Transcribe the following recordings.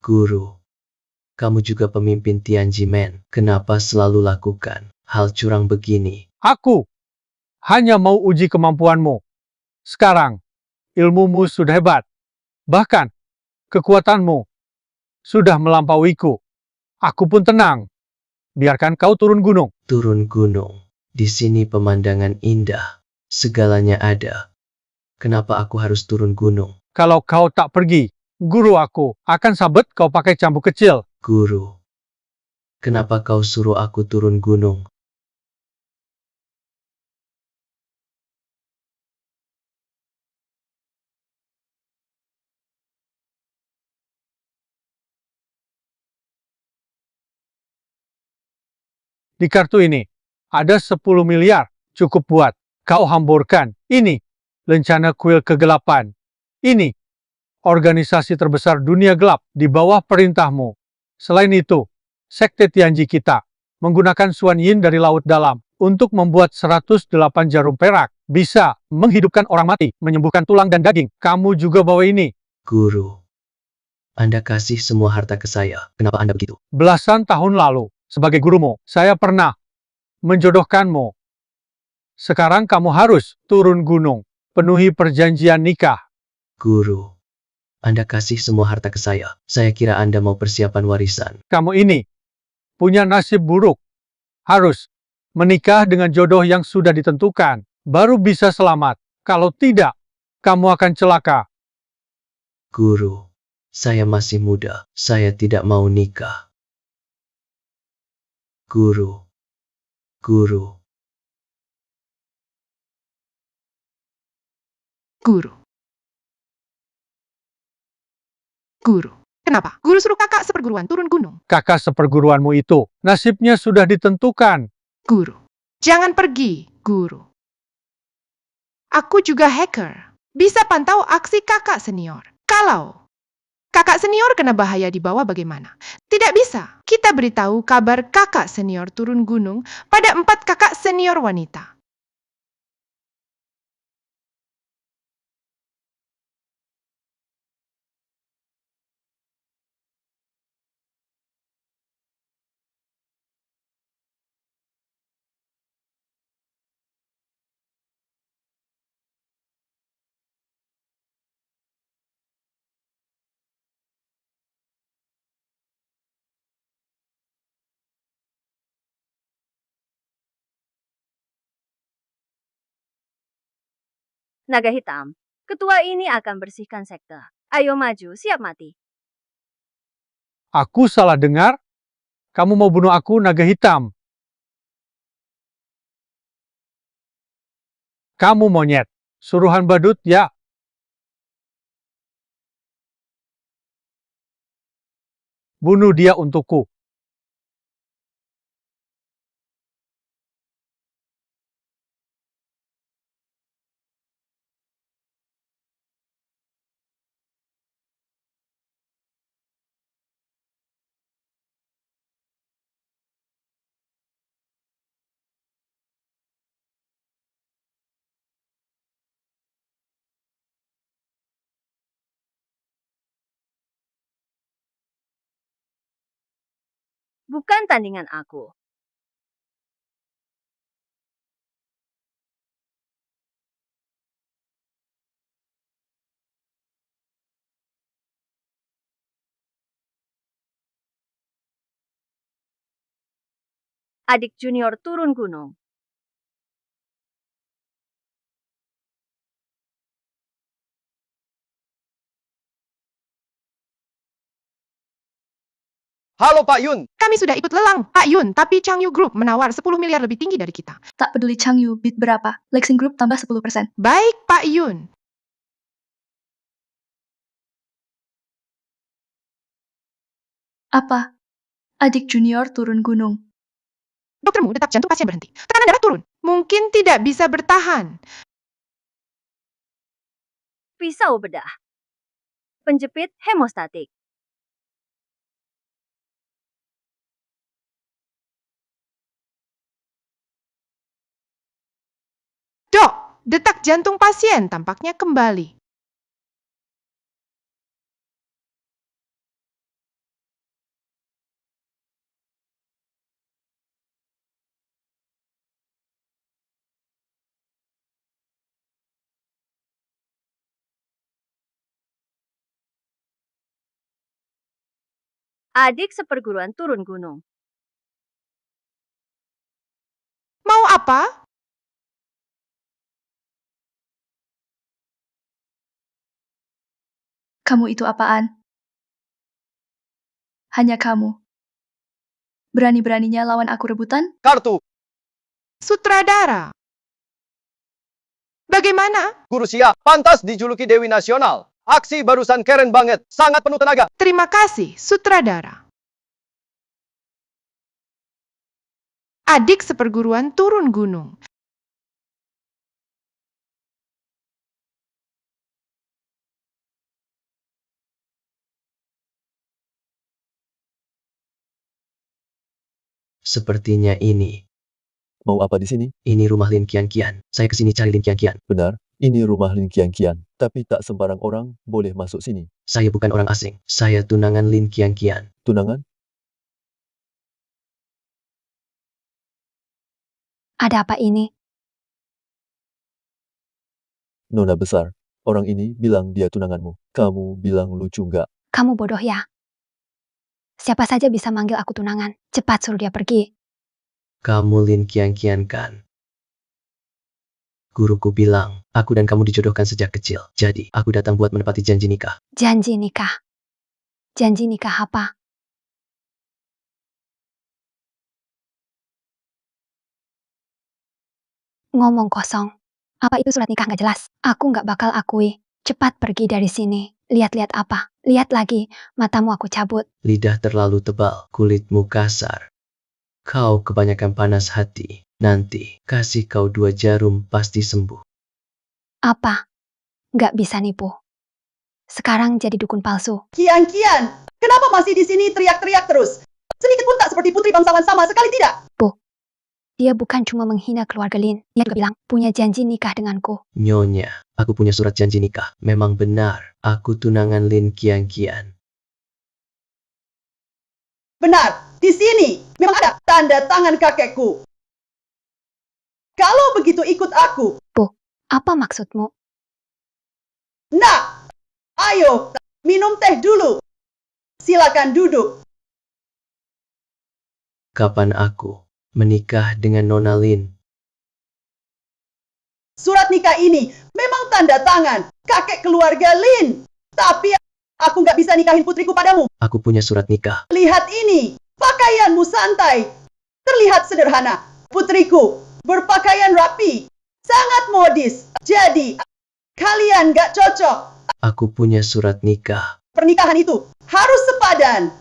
Guru, kamu juga pemimpin Tianjimen. Kenapa selalu lakukan hal curang begini? Aku hanya mau uji kemampuanmu. Sekarang, ilmumu sudah hebat. Bahkan, kekuatanmu sudah melampauiku. Aku pun tenang. Biarkan kau turun gunung. Turun gunung. Di sini pemandangan indah. Segalanya ada. Kenapa aku harus turun gunung? Kalau kau tak pergi, guru aku akan sabet kau pakai cambuk kecil. Guru, kenapa kau suruh aku turun gunung? Di kartu ini, ada 10 miliar. Cukup buat kau hamburkan. Ini, lencana kuil kegelapan. Ini, organisasi terbesar dunia gelap di bawah perintahmu. Selain itu, Sekte Tianji kita menggunakan Suan Yin dari Laut Dalam untuk membuat 108 jarum perak. Bisa menghidupkan orang mati, menyembuhkan tulang dan daging. Kamu juga bawa ini. Guru, Anda kasih semua harta ke saya. Kenapa Anda begitu? Belasan tahun lalu, sebagai gurumu, saya pernah menjodohkanmu. Sekarang kamu harus turun gunung, penuhi perjanjian nikah. Guru, Anda kasih semua harta ke saya. Saya kira Anda mau persiapan warisan. Kamu ini punya nasib buruk. Harus menikah dengan jodoh yang sudah ditentukan, baru bisa selamat. Kalau tidak, kamu akan celaka. Guru, saya masih muda. Saya tidak mau nikah. Guru, Guru. Guru. Guru. Kenapa? Guru suruh kakak seperguruan turun gunung. Kakak seperguruanmu itu, nasibnya sudah ditentukan. Guru. Jangan pergi, guru. Aku juga hacker. Bisa pantau aksi kakak senior. Kalau kakak senior kena bahaya di bawah bagaimana? Tidak bisa. Kita beritahu kabar kakak senior turun gunung pada 4 kakak senior wanita. Naga hitam, ketua ini akan bersihkan sekte. Ayo maju, siap mati. Aku salah dengar? Kamu mau bunuh aku, naga hitam? Kamu monyet. Suruhan badut, ya? Bunuh dia untukku. Bukan tandingan aku. Adik junior turun gunung. Halo Pak Yun. Kami sudah ikut lelang, Pak Yun, tapi Changyu Group menawar 10 miliar lebih tinggi dari kita. Tak peduli Changyu bid berapa, Lexing Group tambah 10%. Baik, Pak Yun. Apa? Adik junior turun gunung. Doktermu, detak jantung pasien berhenti. Tekanan darah turun. Mungkin tidak bisa bertahan. Pisau bedah. Penjepit hemostatik. Dok, detak jantung pasien tampaknya kembali. Adik seperguruan turun gunung. Mau apa? Kamu itu apaan? Hanya kamu. Berani-beraninya lawan aku rebutan? Kartu, Sutradara. Bagaimana? Guru siap, pantas dijuluki Dewi Nasional. Aksi barusan keren banget, sangat penuh tenaga. Terima kasih, Sutradara. Adik seperguruan turun gunung. Sepertinya ini. Mau apa di sini? Ini rumah Lin Qianqian. Saya kesini cari Lin Qianqian. Benar, ini rumah Lin Qianqian. Tapi tak sembarang orang boleh masuk sini. Saya bukan orang asing. Saya tunangan Lin Qianqian. Tunangan? Ada apa ini? Nona besar. Orang ini bilang dia tunanganmu. Kamu bilang lucu nggak? Kamu bodoh ya? Siapa saja bisa manggil aku tunangan. Cepat suruh dia pergi. Kamu Lin Qianqian kan? Guruku bilang, aku dan kamu dijodohkan sejak kecil. Jadi, aku datang buat menepati janji nikah. Janji nikah. Janji nikah apa? Ngomong kosong. Apa itu surat nikah nggak jelas? Aku nggak bakal akui. Cepat pergi dari sini. Lihat-lihat apa? Lihat lagi. Matamu aku cabut. Lidah terlalu tebal, kulitmu kasar. Kau kebanyakan panas hati. Nanti, kasih kau 2 jarum pasti sembuh. Apa? Nggak bisa nipu. Sekarang jadi dukun palsu. Kian, kenapa masih di sini teriak-teriak terus? Sedikit pun tak seperti putri bangsawan sama sekali tidak. Dia bukan cuma menghina keluarga Lin. Dia juga bilang punya janji nikah denganku. Nyonya, aku punya surat janji nikah. Memang benar, aku tunangan Lin Qianqian. Benar, di sini memang ada tanda tangan kakekku. Kalau begitu ikut aku. Apa maksudmu? Nah, ayo minum teh dulu. Silakan duduk. Kapan aku menikah dengan Nona Lin? Surat nikah ini memang tanda tangan kakek keluarga Lin. Tapi aku nggak bisa nikahin putriku padamu. Aku punya surat nikah. Lihat ini, pakaianmu santai. Terlihat sederhana. Putriku berpakaian rapi, sangat modis. Jadi, kalian nggak cocok. Aku punya surat nikah. Pernikahan itu harus sepadan.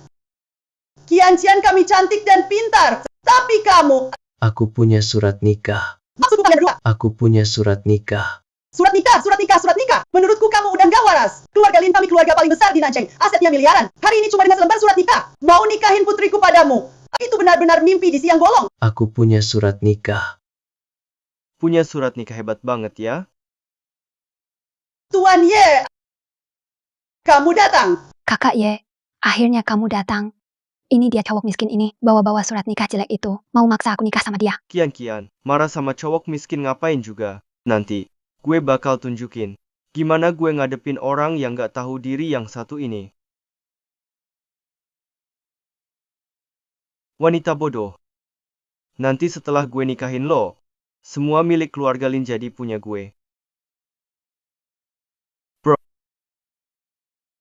Qianqian kami cantik dan pintar. Tapi kamu, Aku punya surat nikah. maksudku kalian berdua. Aku punya surat nikah. Surat nikah, surat nikah, surat nikah. Menurutku kamu udah nggak waras. Keluarga Lin kami keluarga paling besar di Nanjing. Asetnya miliaran. Hari ini cuma dengan selembar surat nikah. Mau nikahin putriku padamu. Itu benar-benar mimpi di siang bolong. Aku punya surat nikah. Punya surat nikah hebat banget ya. Tuan Ye, kamu datang. Kakak Ye, akhirnya kamu datang. Ini dia cowok miskin ini, bawa-bawa surat nikah jelek itu. Mau maksa aku nikah sama dia. Kian, marah sama cowok miskin ngapain juga. Nanti, gue bakal tunjukin. Gimana gue ngadepin orang yang gak tahu diri yang satu ini. Wanita bodoh. Nanti setelah gue nikahin lo, semua milik keluarga Lin jadi punya gue. Bro,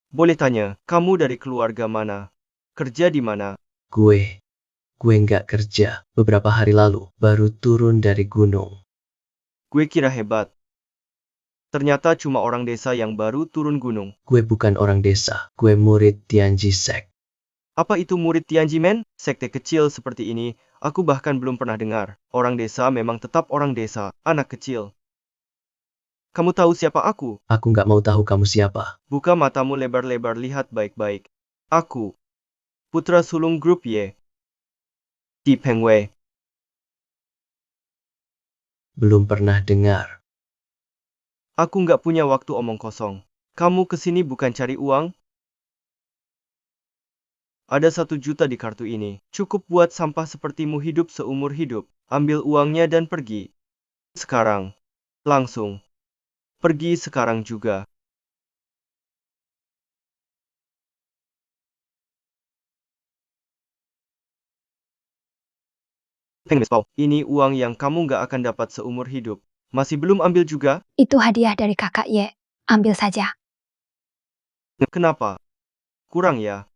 boleh tanya, kamu dari keluarga mana? Kerja di mana? Gue nggak kerja. Beberapa hari lalu, baru turun dari gunung. Gue kira hebat. Ternyata cuma orang desa yang baru turun gunung. Gue bukan orang desa. Gue murid Tianji Sek. Apa itu murid Tianji Men? Sekte kecil seperti ini, aku bahkan belum pernah dengar. Orang desa memang tetap orang desa, anak kecil. Kamu tahu siapa aku? Aku nggak mau tahu kamu siapa. Buka matamu lebar-lebar, lihat baik-baik. Aku, putra sulung grup Y. Di Pengwei. Belum pernah dengar. Aku nggak punya waktu omong kosong. Kamu kesini bukan cari uang? Ada 1 juta di kartu ini. Cukup buat sampah sepertimu hidup seumur hidup. Ambil uangnya dan pergi. Sekarang. Langsung. Pergi sekarang juga. Feng Mespau, ini uang yang kamu nggak akan dapat seumur hidup. Masih belum ambil juga? Itu hadiah dari kakak Ye. Ambil saja. Kenapa? Kurang ya?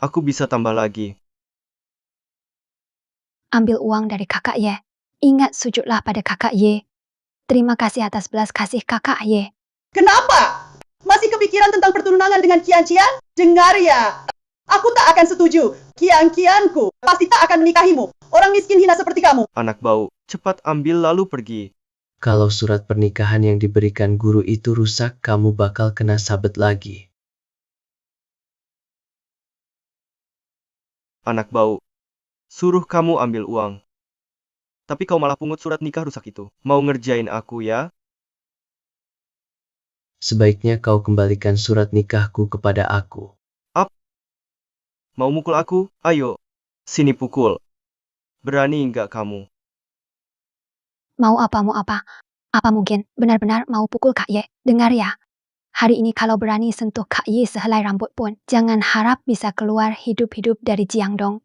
Aku bisa tambah lagi. Ambil uang dari kakak Ye. Ingat sujudlah pada kakak Ye. Terima kasih atas belas kasih kakak Ye. Kenapa? Masih kepikiran tentang pertunangan dengan Kian-Kian? Dengar ya, aku tak akan setuju. Kian-Kianku pasti tak akan menikahimu. Orang miskin hina seperti kamu. Anak bau, cepat ambil lalu pergi. Kalau surat pernikahan yang diberikan guru itu rusak, kamu bakal kena sabet lagi. Anak bau, suruh kamu ambil uang. Tapi kau malah pungut surat nikah rusak itu. Mau ngerjain aku ya? Sebaiknya kau kembalikan surat nikahku kepada aku. Mau mukul aku? Ayo, sini pukul. Berani nggak kamu? Mau apa, mau apa? Apa mungkin benar-benar mau pukul Kak Ye? Dengar ya. Hari ini kalau berani sentuh Kak Ye sehelai rambut pun, jangan harap bisa keluar hidup-hidup dari Jiangdong.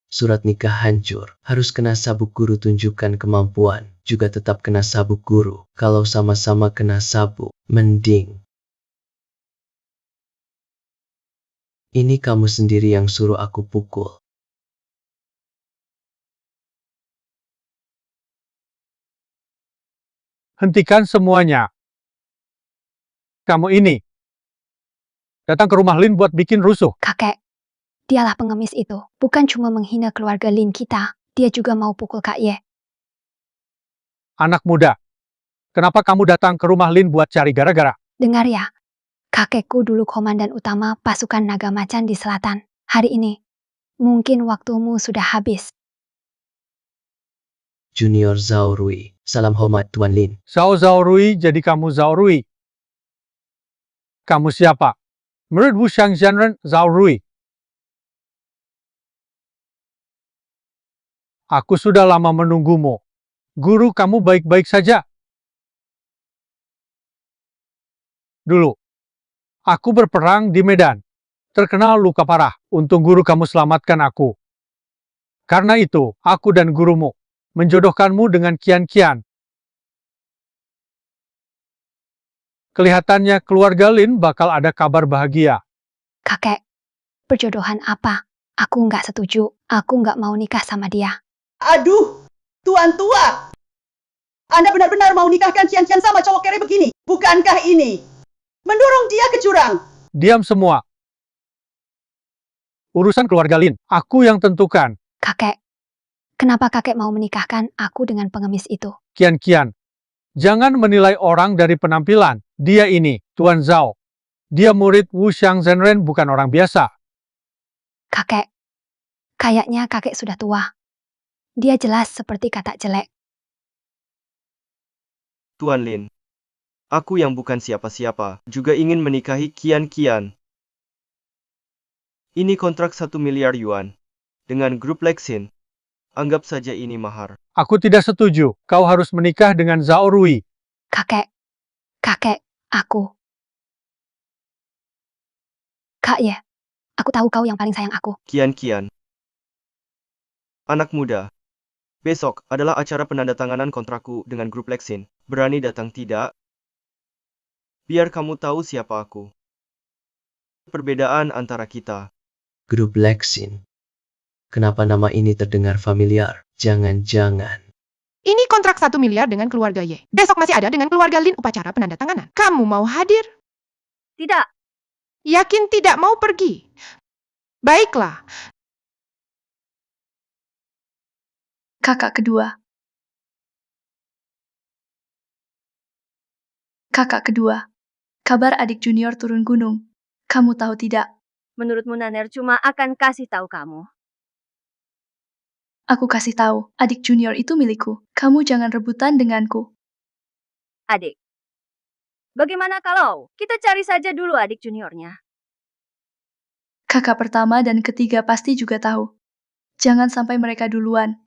Surat nikah hancur, harus kena sabuk guru. Tunjukkan kemampuan, juga tetap kena sabuk guru. Kalau sama-sama kena sabuk, mending. Ini kamu sendiri yang suruh aku pukul. Hentikan semuanya. Kamu ini. Datang ke rumah Lin buat bikin rusuh. Kakek, dialah pengemis itu. Bukan cuma menghina keluarga Lin kita, dia juga mau pukul Kak Ye. Anak muda. Kenapa kamu datang ke rumah Lin buat cari gara-gara? Dengar ya. Kakekku dulu komandan utama pasukan naga macan di selatan. Hari ini, mungkin waktumu sudah habis. Junior Zhao Rui, salam hormat Tuan Lin. Zhao Rui jadi kamu Zhao Rui. Kamu siapa? Murid Wu Shangzhenren Zhao Rui. Aku sudah lama menunggumu. Guru kamu baik-baik saja. Dulu, aku berperang di medan. Terkena luka parah. Untung guru kamu selamatkan aku. Karena itu, aku dan gurumu menjodohkanmu dengan Kian-Kian. Kelihatannya keluarga Lin bakal ada kabar bahagia. Kakek, perjodohan apa? Aku nggak setuju. Aku nggak mau nikah sama dia. Aduh, Tuan tua. Anda benar-benar mau nikahkan Kian-Kian sama cowok kere begini? Bukankah ini mendorong dia ke jurang? Diam semua. Urusan keluarga Lin, aku yang tentukan. Kakek, kenapa kakek mau menikahkan aku dengan pengemis itu? Kian-Kian, jangan menilai orang dari penampilan. Dia ini, Tuan Zhao. Dia murid Wu Shangzhenren, bukan orang biasa. Kakek, kayaknya kakek sudah tua. Dia jelas seperti katak jelek. Tuan Lin, aku yang bukan siapa-siapa, juga ingin menikahi Kian-Kian. Ini kontrak 1 miliar yuan. Dengan grup Lexin. Anggap saja ini mahar. Aku tidak setuju. Kau harus menikah dengan Zhao Rui. Kakek, aku. Kak Ye, aku tahu kau yang paling sayang aku. Kian-Kian. Anak muda. Besok adalah acara penandatanganan kontrakku dengan grup Lexin. Berani datang tidak? Biar kamu tahu siapa aku. Perbedaan antara kita. Grup Lexin. Kenapa nama ini terdengar familiar? Jangan-jangan. Ini kontrak 1 miliar dengan keluarga Ye. Besok masih ada dengan keluarga Lin upacara penandatanganan. Kamu mau hadir? Tidak, Yakin tidak mau pergi? Baiklah. Kakak kedua. Kakak kedua. Kabar adik junior turun gunung. Kamu tahu tidak? menurutmu Naner cuma akan kasih tahu kamu. Aku kasih tahu, adik junior itu milikku. Kamu jangan rebutan denganku. Adik. Bagaimana kalau kita cari saja dulu adik juniornya? Kakak pertama dan ketiga pasti juga tahu. Jangan sampai mereka duluan.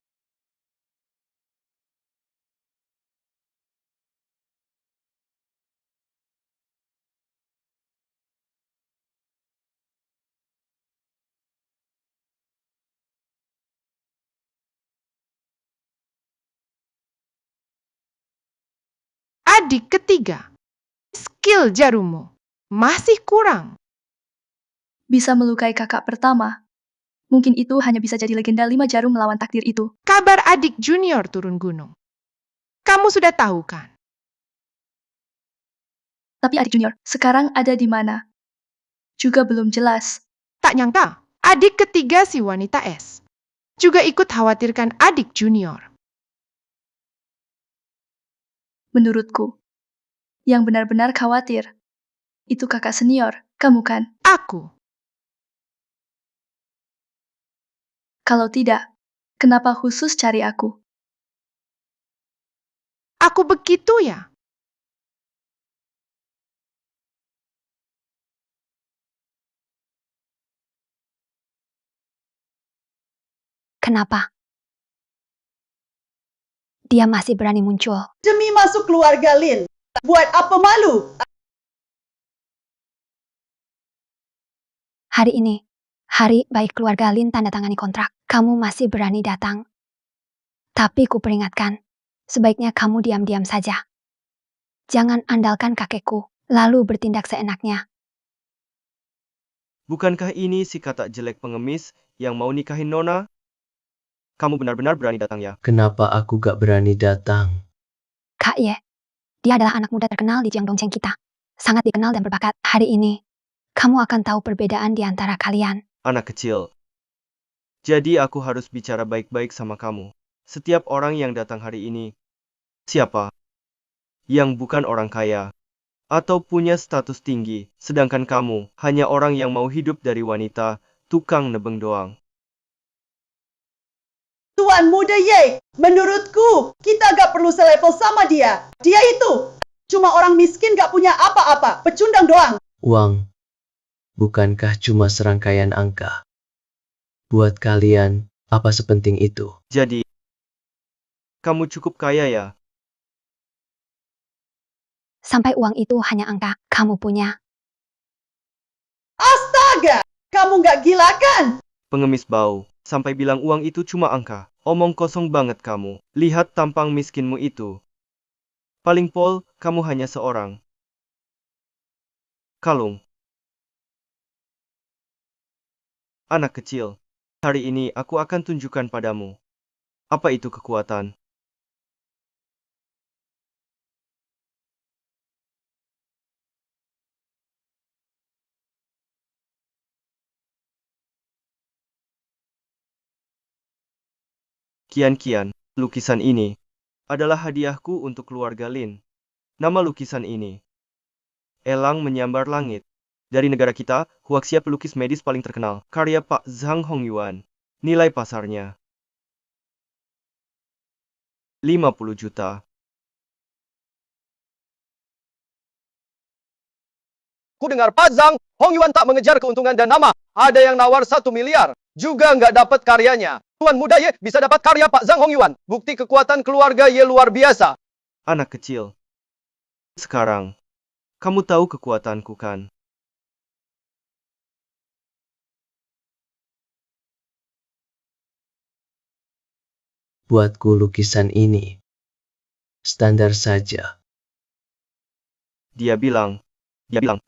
Adik ketiga, skill jarumu masih kurang. Bisa melukai kakak pertama. Mungkin itu hanya bisa jadi legenda 5 jarum melawan takdir itu. Kabar adik junior turun gunung. Kamu sudah tahu kan? Tapi adik junior, sekarang ada di mana? Juga belum jelas. Tak nyangka, adik ketiga si wanita es juga ikut khawatirkan adik junior. Menurutku, yang benar-benar khawatir, itu kakak senior, kamu kan? Aku, Kalau tidak, kenapa khusus cari aku? aku begitu ya. Kenapa? Dia masih berani muncul. Demi masuk keluarga Lin. Buat apa malu? Hari ini, hari baik keluarga Lin tanda tangani kontrak. Kamu masih berani datang. Tapi ku peringatkan, sebaiknya kamu diam-diam saja. Jangan andalkan kakekku, lalu bertindak seenaknya. Bukankah ini si katak jelek pengemis yang mau nikahin Nona? Kamu benar-benar berani datang ya? Kenapa aku gak berani datang? Kak Ye, dia adalah anak muda terkenal di Jiangdongcheng kita. Sangat dikenal dan berbakat. Hari ini, kamu akan tahu perbedaan di antara kalian. Anak kecil. Jadi aku harus bicara baik-baik sama kamu. Setiap orang yang datang hari ini, siapa? Yang bukan orang kaya, atau punya status tinggi, sedangkan kamu hanya orang yang mau hidup dari wanita, tukang nebeng doang. Tuan muda Ye, menurutku kita gak perlu selevel sama dia. Dia itu cuma orang miskin gak punya apa-apa, pecundang doang. Uang, bukankah cuma serangkaian angka? Buat kalian, apa sepenting itu? Jadi, kamu cukup kaya ya? Sampai uang itu hanya angka, kamu punya. Astaga, kamu gak gila kan? Pengemis bau, sampai bilang uang itu cuma angka. Omong kosong banget kamu. Lihat tampang miskinmu itu. Paling pol, kamu hanya seorang kalung. Anak kecil, hari ini aku akan tunjukkan padamu. Apa itu kekuatan? Kian-kian, lukisan ini adalah hadiahku untuk keluarga Lin. Nama lukisan ini, Elang Menyambar Langit. Dari negara kita, Huaxia pelukis medis paling terkenal, karya Pak Zhang Hongyuan. Nilai pasarnya 50 juta. Ku dengar Pak Zhang, Hongyuan tak mengejar keuntungan dan nama. Ada yang nawar 1 miliar. Juga nggak dapat karyanya. Tuan muda Ye bisa dapat karya Pak Zhang Hongyuan. Bukti kekuatan keluarga Ye luar biasa. Anak kecil. Sekarang, kamu tahu kekuatanku kan? Buatku lukisan ini standar saja. Dia bilang,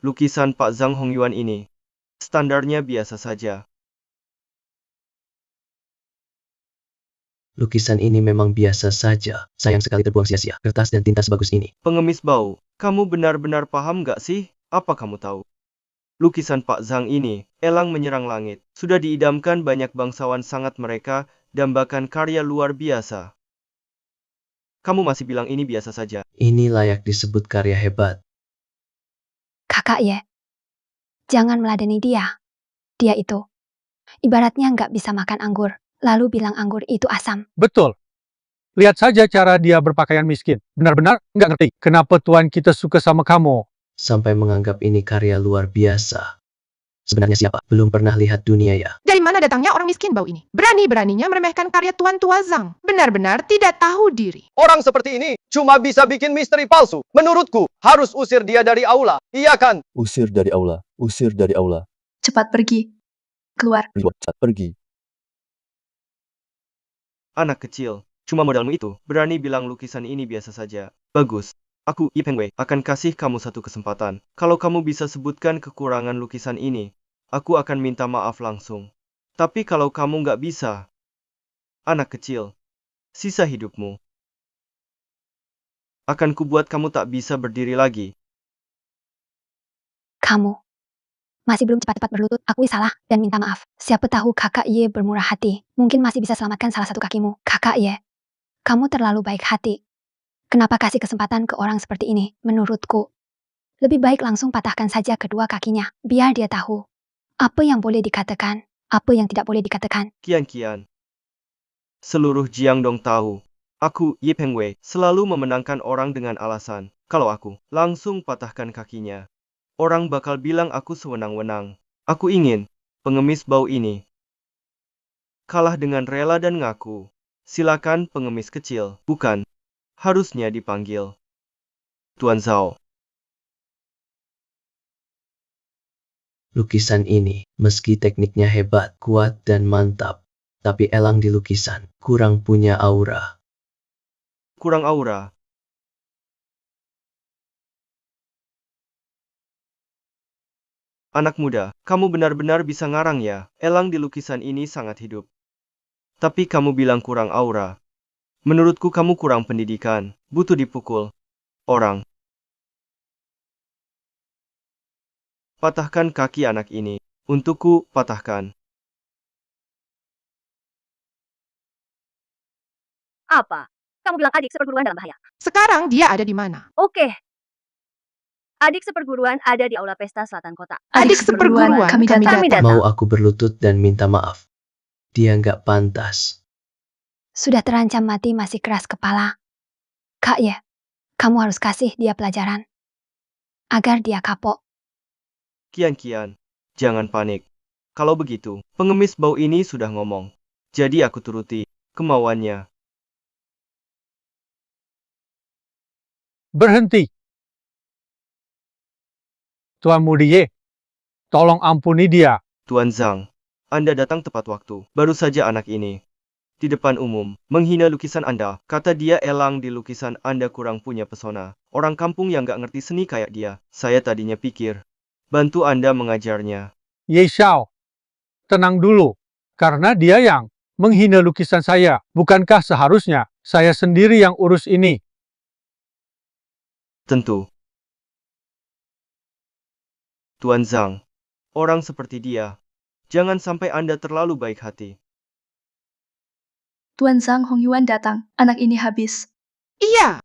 lukisan Pak Zhang Hongyuan ini standarnya biasa saja. Lukisan ini memang biasa saja. Sayang sekali terbuang sia-sia. Kertas dan tinta sebagus ini. Pengemis bau, kamu benar-benar paham gak sih? Apa kamu tahu? Lukisan Pak Zhang ini, Elang Menyerang Langit, sudah diidamkan banyak bangsawan sangat mereka, dambakan karya luar biasa. Kamu masih bilang ini biasa saja. Ini layak disebut karya hebat. Kakak Ye, jangan meladeni dia. Dia itu, ibaratnya nggak bisa makan anggur, lalu bilang anggur itu asam. Betul. Lihat saja cara dia berpakaian miskin. Benar-benar nggak ngerti kenapa Tuan kita suka sama kamu. Sampai menganggap ini karya luar biasa. Sebenarnya siapa? Belum pernah lihat dunia ya. Dari mana datangnya orang miskin bau ini? Berani-beraninya meremehkan karya Tuan Tua Zhang. Benar-benar tidak tahu diri. Orang seperti ini cuma bisa bikin misteri palsu. Menurutku, harus usir dia dari aula. Iya kan? Usir dari aula. Usir dari aula. Cepat pergi. Keluar. Cepat pergi. Anak kecil, cuma modalmu itu, berani bilang lukisan ini biasa saja. Bagus. Aku, Yi Pengwei, akan kasih kamu satu kesempatan. Kalau kamu bisa sebutkan kekurangan lukisan ini, aku akan minta maaf langsung. Tapi kalau kamu nggak bisa, anak kecil, sisa hidupmu akan kubuat kamu tak bisa berdiri lagi. Kamu masih belum cepat-cepat berlutut, akui salah dan minta maaf. Siapa tahu kakak Ye bermurah hati. Mungkin masih bisa selamatkan salah satu kakimu. Kakak Ye, kamu terlalu baik hati. Kenapa kasih kesempatan ke orang seperti ini? Menurutku, lebih baik langsung patahkan saja kedua kakinya. Biar dia tahu apa yang boleh dikatakan, apa yang tidak boleh dikatakan. Kian-kian. Seluruh Jiangdong tahu, aku, Yi Pengwei, selalu memenangkan orang dengan alasan, kalau aku langsung patahkan kakinya, orang bakal bilang aku sewenang-wenang. Aku ingin pengemis bau ini kalah dengan rela dan ngaku. Silakan pengemis kecil, bukan harusnya dipanggil Tuan Zhao. Lukisan ini, meski tekniknya hebat, kuat dan mantap, tapi elang di lukisan, kurang punya aura. Kurang aura. Anak muda, kamu benar-benar bisa ngarang ya. Elang di lukisan ini sangat hidup. Tapi kamu bilang kurang aura. Menurutku kamu kurang pendidikan, butuh dipukul orang. Patahkan kaki anak ini. Untukku, patahkan. Apa? Kamu bilang adik seperguruan dalam bahaya. Sekarang dia ada di mana? Oke. Adik seperguruan ada di aula pesta selatan kota. Adik seperguruan, kami datang. Mau aku berlutut dan minta maaf. Dia nggak pantas. Sudah terancam mati masih keras kepala. Kak Ye, kamu harus kasih dia pelajaran. Agar dia kapok. Kian-kian, jangan panik. Kalau begitu, pengemis bau ini sudah ngomong. Jadi aku turuti kemauannya. Berhenti. Tuan Mudiye, tolong ampuni dia. Tuan Zhang, Anda datang tepat waktu. Baru saja anak ini di depan umum menghina lukisan Anda. Kata dia elang di lukisan Anda kurang punya pesona. Orang kampung yang nggak ngerti seni kayak dia. Saya tadinya pikir bantu Anda mengajarnya. Ye Xiao, tenang dulu. Karena dia yang menghina lukisan saya. Bukankah seharusnya saya sendiri yang urus ini? Tentu. Tuan Zhang, orang seperti dia, jangan sampai Anda terlalu baik hati. Tuan Zhang Hongyuan datang. Anak ini habis. Iya,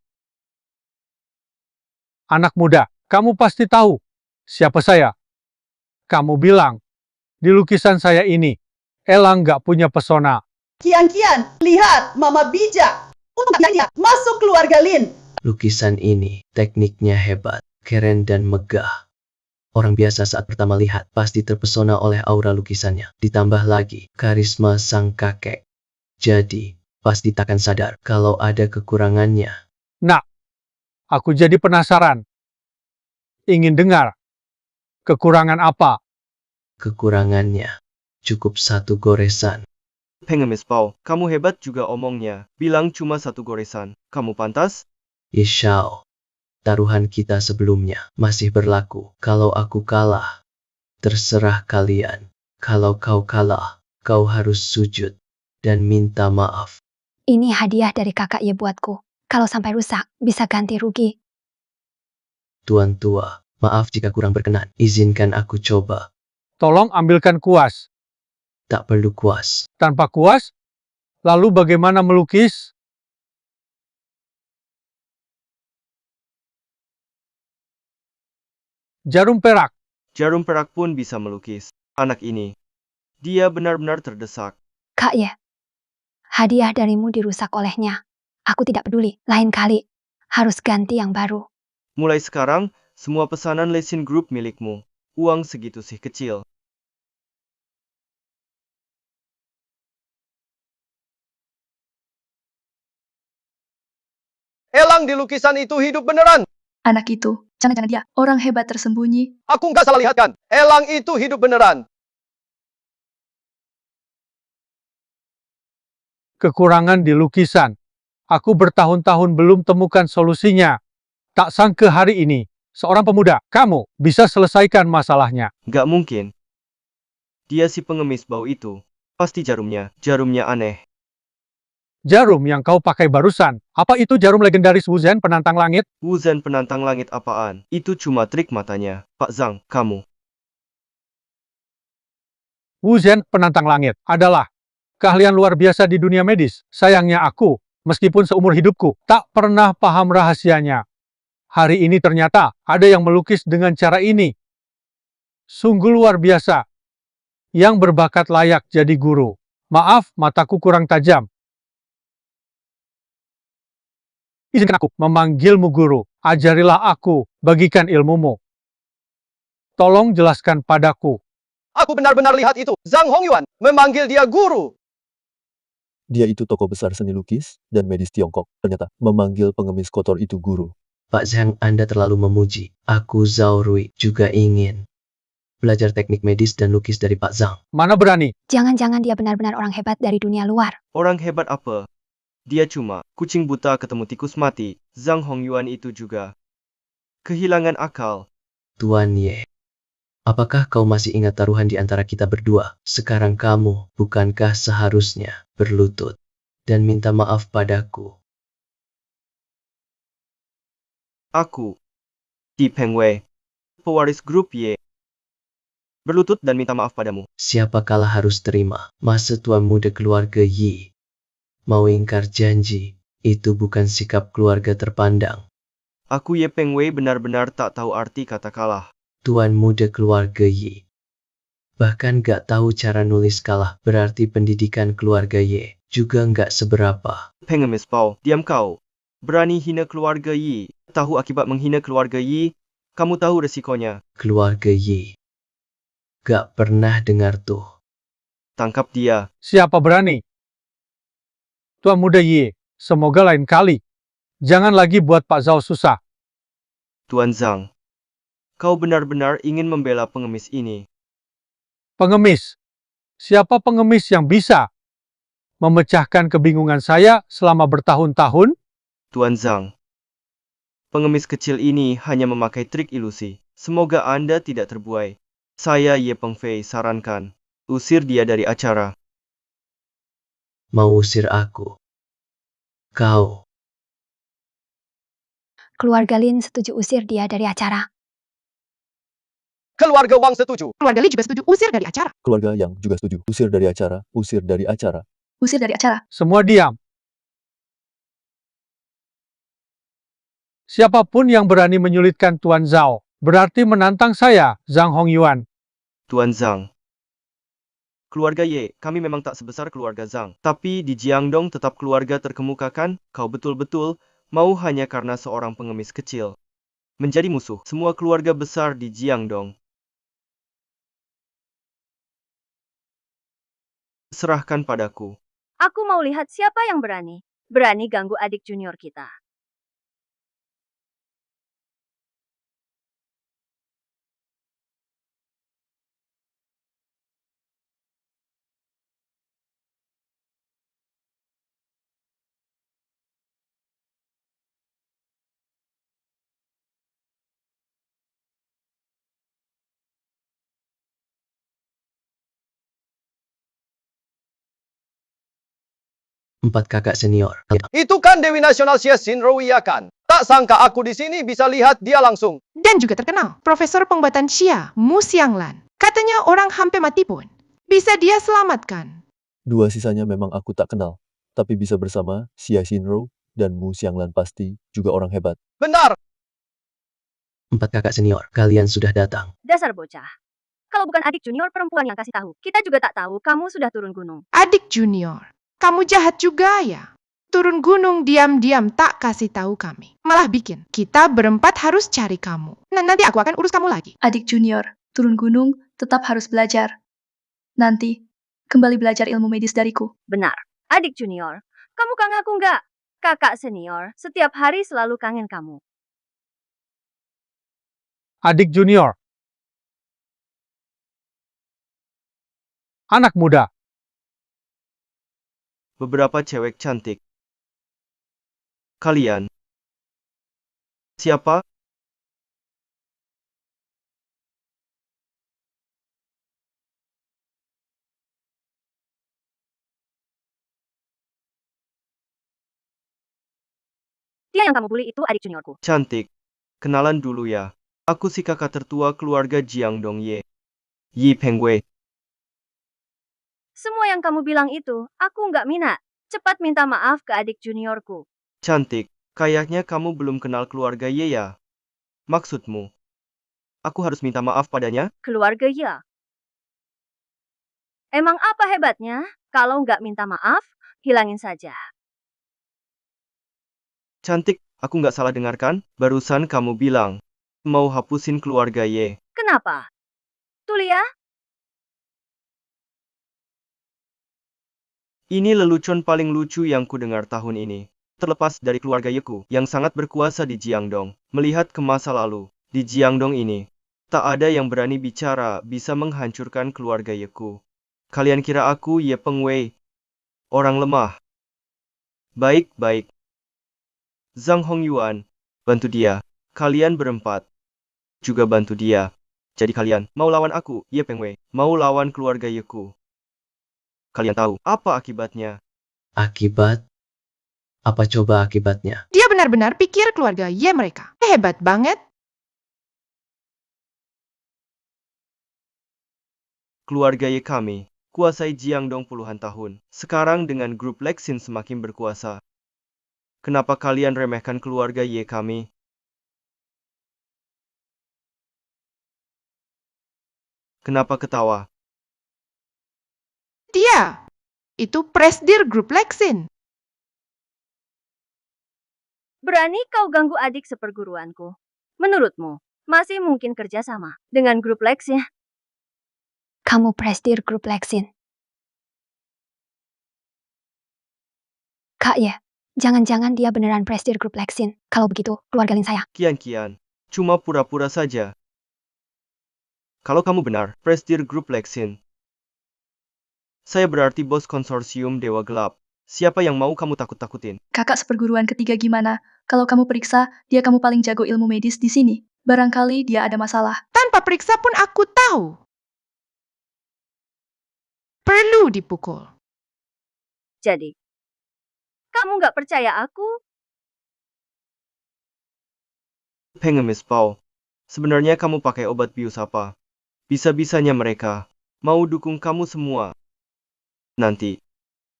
Anak muda, kamu pasti tahu siapa saya. Kamu bilang, di lukisan saya ini, elang nggak punya pesona. Kian-kian, lihat, Mama bijak. Untuk dia, masuk keluarga Lin. Lukisan ini, tekniknya hebat, keren dan megah. Orang biasa saat pertama lihat pasti terpesona oleh aura lukisannya. Ditambah lagi, karisma sang kakek. Jadi, pasti takkan sadar kalau ada kekurangannya. Nah, aku jadi penasaran. Ingin dengar. Kekurangan apa? Kekurangannya, cukup satu goresan. Pengemis Pau, kamu hebat juga omongnya. Bilang cuma satu goresan. Kamu pantas? Ye Xiao, taruhan kita sebelumnya masih berlaku. Kalau aku kalah, terserah kalian. Kalau kau kalah, kau harus sujud dan minta maaf. Ini hadiah dari kakak Ye buatku. Kalau sampai rusak, bisa ganti rugi. Tuan tua, maaf jika kurang berkenan. Izinkan aku coba. Tolong ambilkan kuas. Tak perlu kuas. Tanpa kuas? Lalu bagaimana melukis? Jarum perak. Jarum perak pun bisa melukis. Anak ini, dia benar-benar terdesak. Kak Ye, hadiah darimu dirusak olehnya. Aku tidak peduli, lain kali. Harus ganti yang baru. Mulai sekarang, semua pesanan Lesin Group milikmu. Uang segitu sih kecil. Elang di lukisan itu hidup beneran. Anak itu, jangan-jangan dia orang hebat tersembunyi. Aku nggak salah lihat kan? Elang itu hidup beneran. Kekurangan di lukisan. Aku bertahun-tahun belum temukan solusinya. Tak sangka hari ini, seorang pemuda, kamu bisa selesaikan masalahnya. Nggak mungkin. Dia si pengemis bau itu. Pasti jarumnya aneh. Jarum yang kau pakai barusan, apa itu jarum legendaris Wuzhen penantang langit? Wuzhen penantang langit apaan? Itu cuma trik matanya. Pak Zhang, kamu. Wuzhen penantang langit adalah keahlian luar biasa di dunia medis. Sayangnya aku, meskipun seumur hidupku, tak pernah paham rahasianya. Hari ini ternyata ada yang melukis dengan cara ini. Sungguh luar biasa. Yang berbakat layak jadi guru. Maaf, mataku kurang tajam. Izinkan aku memanggilmu guru. Ajarilah aku, bagikan ilmumu. Tolong jelaskan padaku. Aku benar-benar lihat itu. Zhang Hongyuan memanggil dia guru. Dia itu tokoh besar seni lukis dan medis Tiongkok. Ternyata memanggil pengemis kotor itu guru. Pak Zhang, Anda terlalu memuji. Aku Zhao Rui juga ingin belajar teknik medis dan lukis dari Pak Zhang. Mana berani? Jangan-jangan dia benar-benar orang hebat dari dunia luar. Orang hebat apa? Dia cuma kucing buta ketemu tikus mati. Zhang Hongyuan itu juga kehilangan akal. Tuan Ye, apakah kau masih ingat taruhan di antara kita berdua? Sekarang kamu, bukankah seharusnya berlutut dan minta maaf padaku? Aku, Di Peng Wei, pewaris grup Y, berlutut dan minta maaf padamu. Siapa kalah harus terima. Masa tuan muda keluarga Yi mau ingkar janji, itu bukan sikap keluarga terpandang. Aku Ye Peng Wei benar-benar tak tahu arti kata kalah. Tuan muda keluarga Yi bahkan gak tahu cara nulis kalah, berarti pendidikan keluarga Y juga gak seberapa. Pengemis Pau, diam kau. Berani hina keluarga Yi. Tahu akibat menghina keluarga Yi? Kamu tahu resikonya. Keluarga Yi gak pernah dengar tuh. Tangkap dia. Siapa berani? Tuan muda Ye, semoga lain kali. Jangan lagi buat Pak Zhao susah. Tuan Zhang, kau benar-benar ingin membela pengemis ini. Pengemis. Siapa pengemis yang bisa memecahkan kebingungan saya selama bertahun-tahun? Tuan Zhang, pengemis kecil ini hanya memakai trik ilusi. Semoga Anda tidak terbuai. Saya Ye Pengfei sarankan, usir dia dari acara. Mau usir aku? Kau. Keluarga Lin setuju usir dia dari acara. Keluarga Wang setuju. Keluarga Li juga setuju usir dari acara. Keluarga yang juga setuju. Usir dari acara. Usir dari acara. Usir dari acara. Semua diam. Siapapun yang berani menyulitkan Tuan Zhao, berarti menantang saya, Zhang Hongyuan. Tuan Zhang, keluarga Ye, kami memang tak sebesar keluarga Zhang. Tapi di Jiangdong tetap keluarga terkemuka kan? Kau betul-betul mau hanya karena seorang pengemis kecil menjadi musuh semua keluarga besar di Jiangdong. Serahkan padaku. Aku mau lihat siapa yang berani ganggu adik junior kita. Empat kakak senior. Itu kan Dewi Nasional Xie Xinrou ya kan? Tak sangka aku di sini bisa lihat dia langsung. Dan juga terkenal, Profesor Pembuatan Xia, Mu Xianglan. Katanya orang hampir mati pun bisa dia selamatkan. Dua sisanya memang aku tak kenal. Tapi bisa bersama Xia Xinrou dan Mu Xianglan pasti juga orang hebat. Benar. Empat kakak senior, kalian sudah datang. Dasar bocah. Kalau bukan adik junior perempuan yang kasih tahu, kita juga tak tahu kamu sudah turun gunung. Adik junior, kamu jahat juga ya. Turun gunung diam-diam tak kasih tahu kami. Malah bikin kita berempat harus cari kamu. Nah, nanti aku akan urus kamu lagi. Adik junior, turun gunung tetap harus belajar. Nanti, kembali belajar ilmu medis dariku. Benar. Adik junior, kamu kangen aku nggak? Kakak senior, setiap hari selalu kangen kamu. Adik junior. Anak muda. Beberapa cewek cantik. Kalian Siapa? Dia yang kamu bully itu adik juniorku. Cantik. Kenalan dulu ya. Aku si kakak tertua keluarga Jiangdong Ye. Yi Pengwei. Semua yang kamu bilang itu, aku nggak minat. Cepat minta maaf ke adik juniorku. Cantik. Kayaknya kamu belum kenal keluarga Ye ya. Maksudmu, aku harus minta maaf padanya? Keluarga ya. Emang apa hebatnya? Kalau nggak minta maaf, hilangin saja. Cantik, aku nggak salah dengarkan? Barusan kamu bilang, mau hapusin keluarga Ye. Kenapa? Tulia, Ini lelucon paling lucu yang ku dengar tahun ini. Terlepas dari keluarga Yeku yang sangat berkuasa di Jiangdong, melihat ke masa lalu, di Jiangdong ini, tak ada yang berani bicara bisa menghancurkan keluarga Yeku. Kalian kira aku Ye Pengwei, orang lemah? Baik-baik. Zhang Hongyuan, bantu dia. Kalian berempat juga bantu dia. Jadi kalian mau lawan aku, Ye Pengwei, mau lawan keluarga Yeku. Kalian tahu apa akibatnya? Akibat? Apa coba akibatnya? Dia benar-benar pikir keluarga Ye mereka. Hebat banget. Keluarga Ye kami kuasai Jiangdong puluhan tahun. Sekarang dengan grup Lexin semakin berkuasa. Kenapa kalian remehkan keluarga Ye kami? Kenapa ketawa? Dia itu Presdir Grup Lexin. berani kau ganggu adik seperguruanku. Menurutmu, masih mungkin kerja sama dengan grup Lex ya? Kamu Presdir Grup Lexin. Kak Ye, jangan-jangan dia beneran Presdir Grup Lexin. Kalau begitu, keluargalin saya. Kian-kian, cuma pura-pura saja. Kalau kamu benar, Presdir Grup Lexin, saya berarti bos konsorsium Dewa Gelap. Siapa yang mau kamu takut-takutin? Kakak seperguruan ketiga gimana? Kalau kamu periksa, dia kamu paling jago ilmu medis di sini. Barangkali dia ada masalah. Tanpa periksa pun aku tahu. Perlu dipukul. Jadi, kamu nggak percaya aku? Pengemis Pau, sebenarnya kamu pakai obat bius apa? Bisa-bisanya mereka mau dukung kamu semua. Nanti,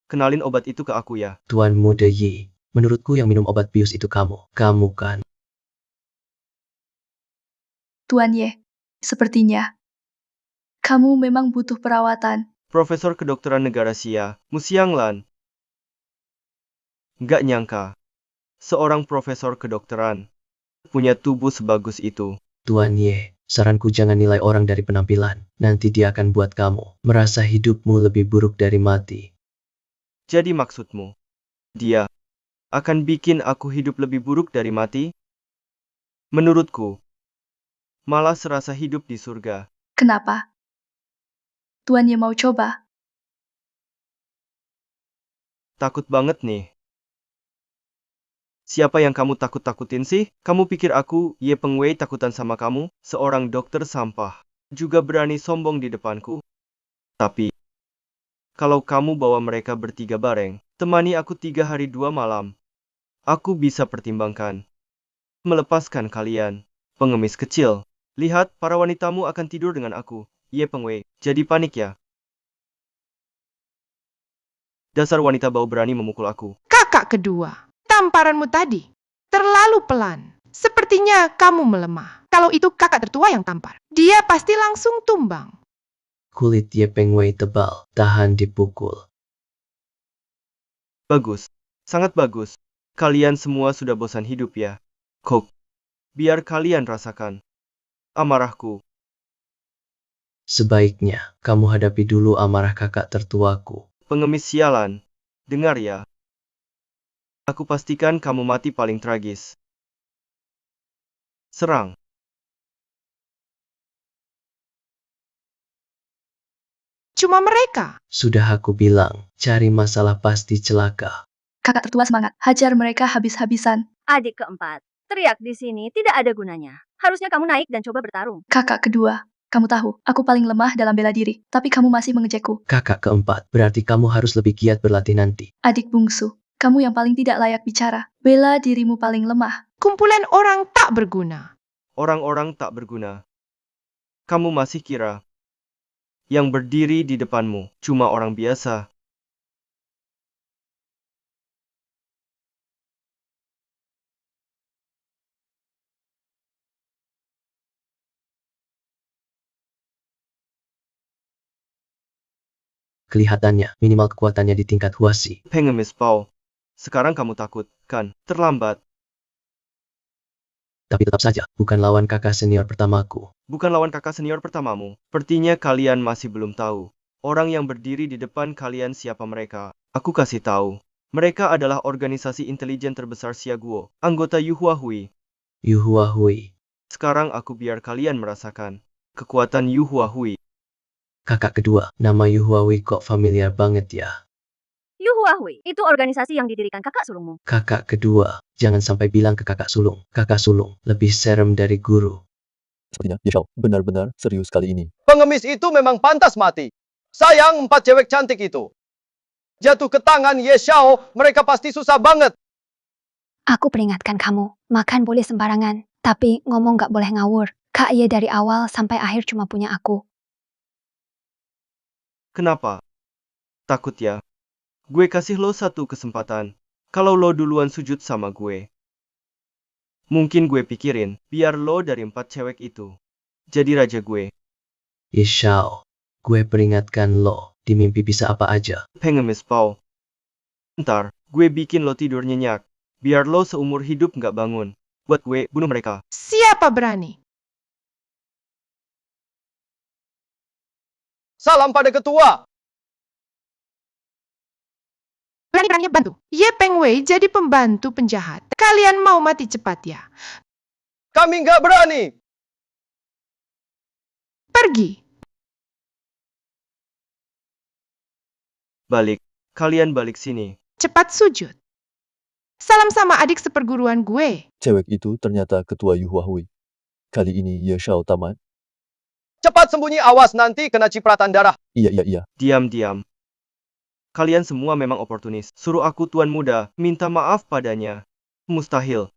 kenalin obat itu ke aku ya. Tuan Muda Yi, menurutku yang minum obat bius itu kamu. Kamu kan? Tuan Ye, sepertinya kamu memang butuh perawatan. Profesor Kedokteran Negara Xia, Mu Xianglan. Nggak nyangka, seorang profesor kedokteran punya tubuh sebagus itu. Tuan Ye, saranku jangan nilai orang dari penampilan. Nanti dia akan buat kamu merasa hidupmu lebih buruk dari mati. Jadi maksudmu, dia akan bikin aku hidup lebih buruk dari mati? Menurutku, malah serasa hidup di surga. Kenapa? Tuan Ye mau coba? Takut banget nih. Siapa yang kamu takut-takutin sih? Kamu pikir aku, Ye Pengwei, takutan sama kamu? Seorang dokter sampah. Juga berani sombong di depanku. Tapi, kalau kamu bawa mereka bertiga bareng, temani aku 3 hari 2 malam, aku bisa pertimbangkan melepaskan kalian. Pengemis kecil. Lihat, para wanitamu akan tidur dengan aku, Ye Pengwei. Jadi panik ya? Dasar wanita bau berani memukul aku. Kakak kedua, tamparanmu tadi terlalu pelan. Sepertinya kamu melemah. Kalau itu kakak tertua yang tampar, dia pasti langsung tumbang. Kulit Ye Pengwei tebal, tahan dipukul. Bagus. Sangat bagus. Kalian semua sudah bosan hidup ya? Kok, biar kalian rasakan amarahku. Sebaiknya, kamu hadapi dulu amarah kakak tertuaku. Pengemis sialan. Dengar ya. Aku pastikan kamu mati paling tragis. Serang. Cuma mereka. Sudah aku bilang, cari masalah pasti celaka. Kakak tertua semangat, hajar mereka habis-habisan. Adik keempat, Teriak di sini tidak ada gunanya. Harusnya kamu naik dan coba bertarung. Kakak kedua, kamu tahu, aku paling lemah dalam bela diri, tapi kamu masih mengejekku. Kakak keempat, berarti kamu harus lebih giat berlatih nanti. Adik bungsu, kamu yang paling tidak layak bicara. Bela dirimu paling lemah. Kumpulan orang tak berguna. Orang-orang tak berguna. Kamu masih kira yang berdiri di depanmu cuma orang biasa? Kelihatannya, minimal kekuatannya di tingkat Huasi. Pengemis Pau. Sekarang kamu takut, kan? Terlambat. Tapi tetap saja, bukan lawan kakak senior pertamaku. Bukan lawan kakak senior pertamamu. Sepertinya kalian masih belum tahu. Orang yang berdiri di depan kalian siapa mereka? Aku kasih tahu. Mereka adalah organisasi intelijen terbesar Xiaguo, anggota Yuhua Hui. Yuhua Hui. Sekarang aku biar kalian merasakan kekuatan Yuhua Hui. Kakak kedua, nama Yuhua Hui kok familiar banget ya. Yuhua Hui, itu organisasi yang didirikan kakak sulungmu. Kakak kedua, jangan sampai bilang ke kakak sulung. Kakak sulung, lebih serem dari guru. Sepertinya Ye Shao benar-benar serius kali ini. Pengemis itu memang pantas mati. Sayang 4 cewek cantik itu. Jatuh ke tangan Ye Shao, mereka pasti susah banget. Aku peringatkan kamu, makan boleh sembarangan, tapi ngomong gak boleh ngawur. Kak Ye dari awal sampai akhir cuma punya aku. Kenapa? Takut ya? Gue kasih lo satu kesempatan. Kalau lo duluan sujud sama gue. Mungkin gue pikirin, biar lo dari 4 cewek itu jadi raja gue. Ye Shao, gue peringatkan lo, di mimpi bisa apa aja. Pengemis Pau. Ntar, gue bikin lo tidur nyenyak. Biar lo seumur hidup nggak bangun. Buat gue bunuh mereka. Siapa berani? Salam pada ketua. Berani-beraninya bantu. Ye Peng Wei jadi pembantu penjahat. Kalian mau mati cepat ya? Kami nggak berani. Pergi. Balik. Kalian balik sini. Cepat sujud. Salam sama adik seperguruan gue. Cewek itu ternyata ketua Yuhua Hui. Kali ini Ye Shao tamat. Cepat sembunyi, awas nanti kena cipratan darah. Iya. Diam-diam. Kalian semua memang oportunis. Suruh aku tuan muda, minta maaf padanya. Mustahil.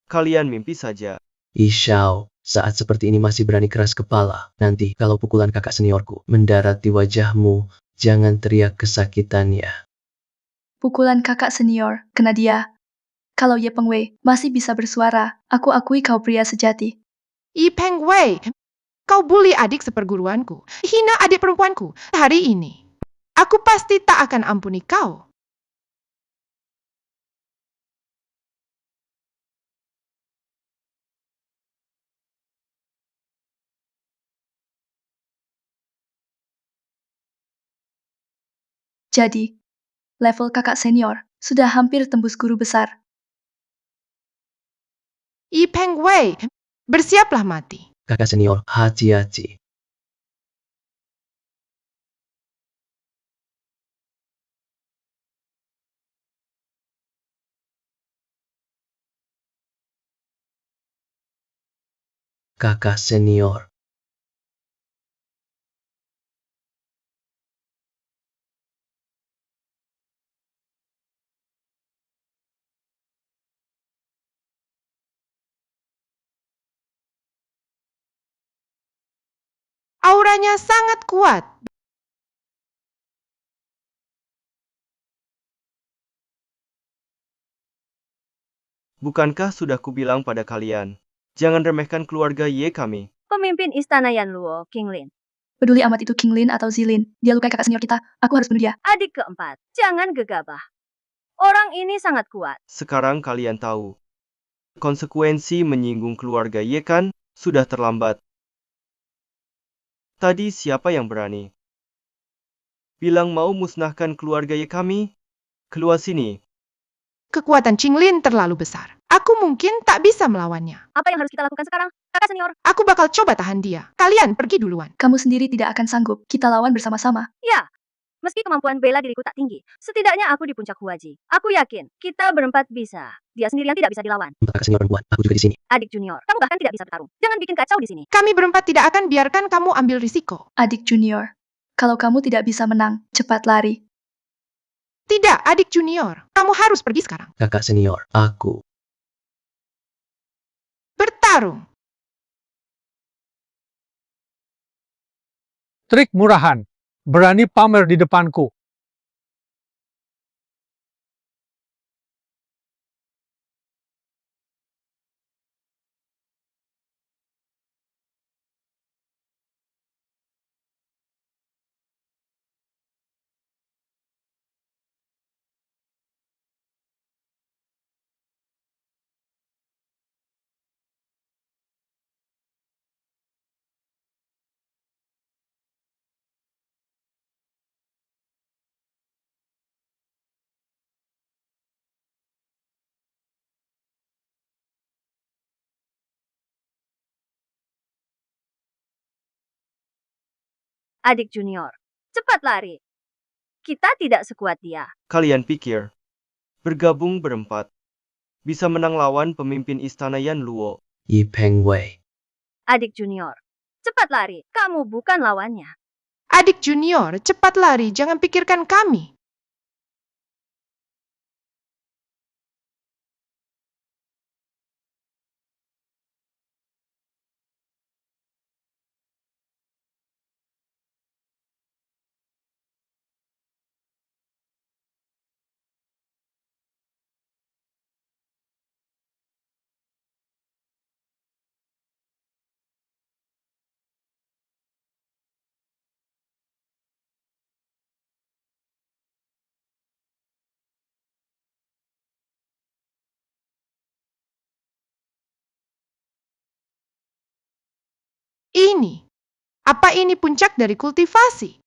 Kalian mimpi saja. Ye Shao, saat seperti ini masih berani keras kepala. Nanti, kalau pukulan kakak seniorku mendarat di wajahmu, jangan teriak kesakitannya. Pukulan kakak senior, kena dia. Kalau Ye Peng Wei masih bisa bersuara, aku akui kau pria sejati. Ye Peng Wei, kau bully adik seperguruanku. Hina adik perempuanku. Hari ini, aku pasti tak akan ampuni kau. Jadi, level kakak senior sudah hampir tembus guru besar. Ye Peng Wei, bersiaplah mati. Kakak senior, hati-hati. Kakak senior. Auranya sangat kuat. Bukankah sudah kubilang pada kalian? Jangan remehkan keluarga Ye kami. Pemimpin istana Yanluo, King Lin. Peduli amat itu King Lin atau Zilin, dia lukai kakak senior kita, aku harus bunuh dia. Adik keempat, jangan gegabah. Orang ini sangat kuat. Sekarang kalian tahu. Konsekuensi menyinggung keluarga Ye kan? Sudah terlambat. Tadi siapa yang berani bilang mau musnahkan keluarga Ye kami? Keluar sini. Kekuatan Qinglin terlalu besar. Aku mungkin tak bisa melawannya. Apa yang harus kita lakukan sekarang, kakak senior? Aku bakal coba tahan dia. Kalian pergi duluan. Kamu sendiri tidak akan sanggup, kita lawan bersama-sama. Ya, Meski kemampuan bela diriku tak tinggi, setidaknya aku di puncak Huaji. Aku yakin kita berempat bisa. Dia sendirian tidak bisa dilawan. Kakak senior perempuan, aku juga di sini. Adik junior, kamu bahkan tidak bisa bertarung. Jangan bikin kacau di sini. Kami berempat tidak akan biarkan kamu ambil risiko. Adik junior, kalau kamu tidak bisa menang, cepat lari. Tidak, adik junior. Kamu harus pergi sekarang. Kakak senior, aku. Bertarung. Trik murahan. Berani pamer di depanku. Adik junior, cepat lari. Kita tidak sekuat dia. Kalian pikir, bergabung berempat, bisa menang lawan pemimpin istana Yan Luo? Yi Peng Wei. Adik junior, cepat lari. Kamu bukan lawannya. Adik junior, cepat lari. Jangan pikirkan kami. Ini. Apa ini puncak dari kultivasi?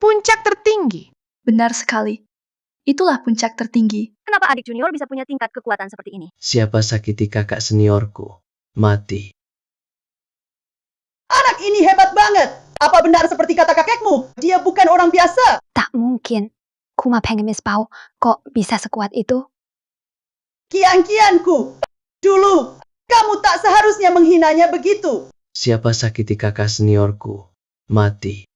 Puncak tertinggi. Benar sekali. Itulah puncak tertinggi. Kenapa adik junior bisa punya tingkat kekuatan seperti ini? Siapa sakiti kakak seniorku? Mati. Anak ini hebat banget. Apa benar seperti kata kakekmu? Dia bukan orang biasa. Tak mungkin. Kuma pengemis Pau, kok bisa sekuat itu? Kian-kianku. Dulu, kamu tak seharusnya menghinanya begitu. Siapa sakiti kakak seniorku? Mati.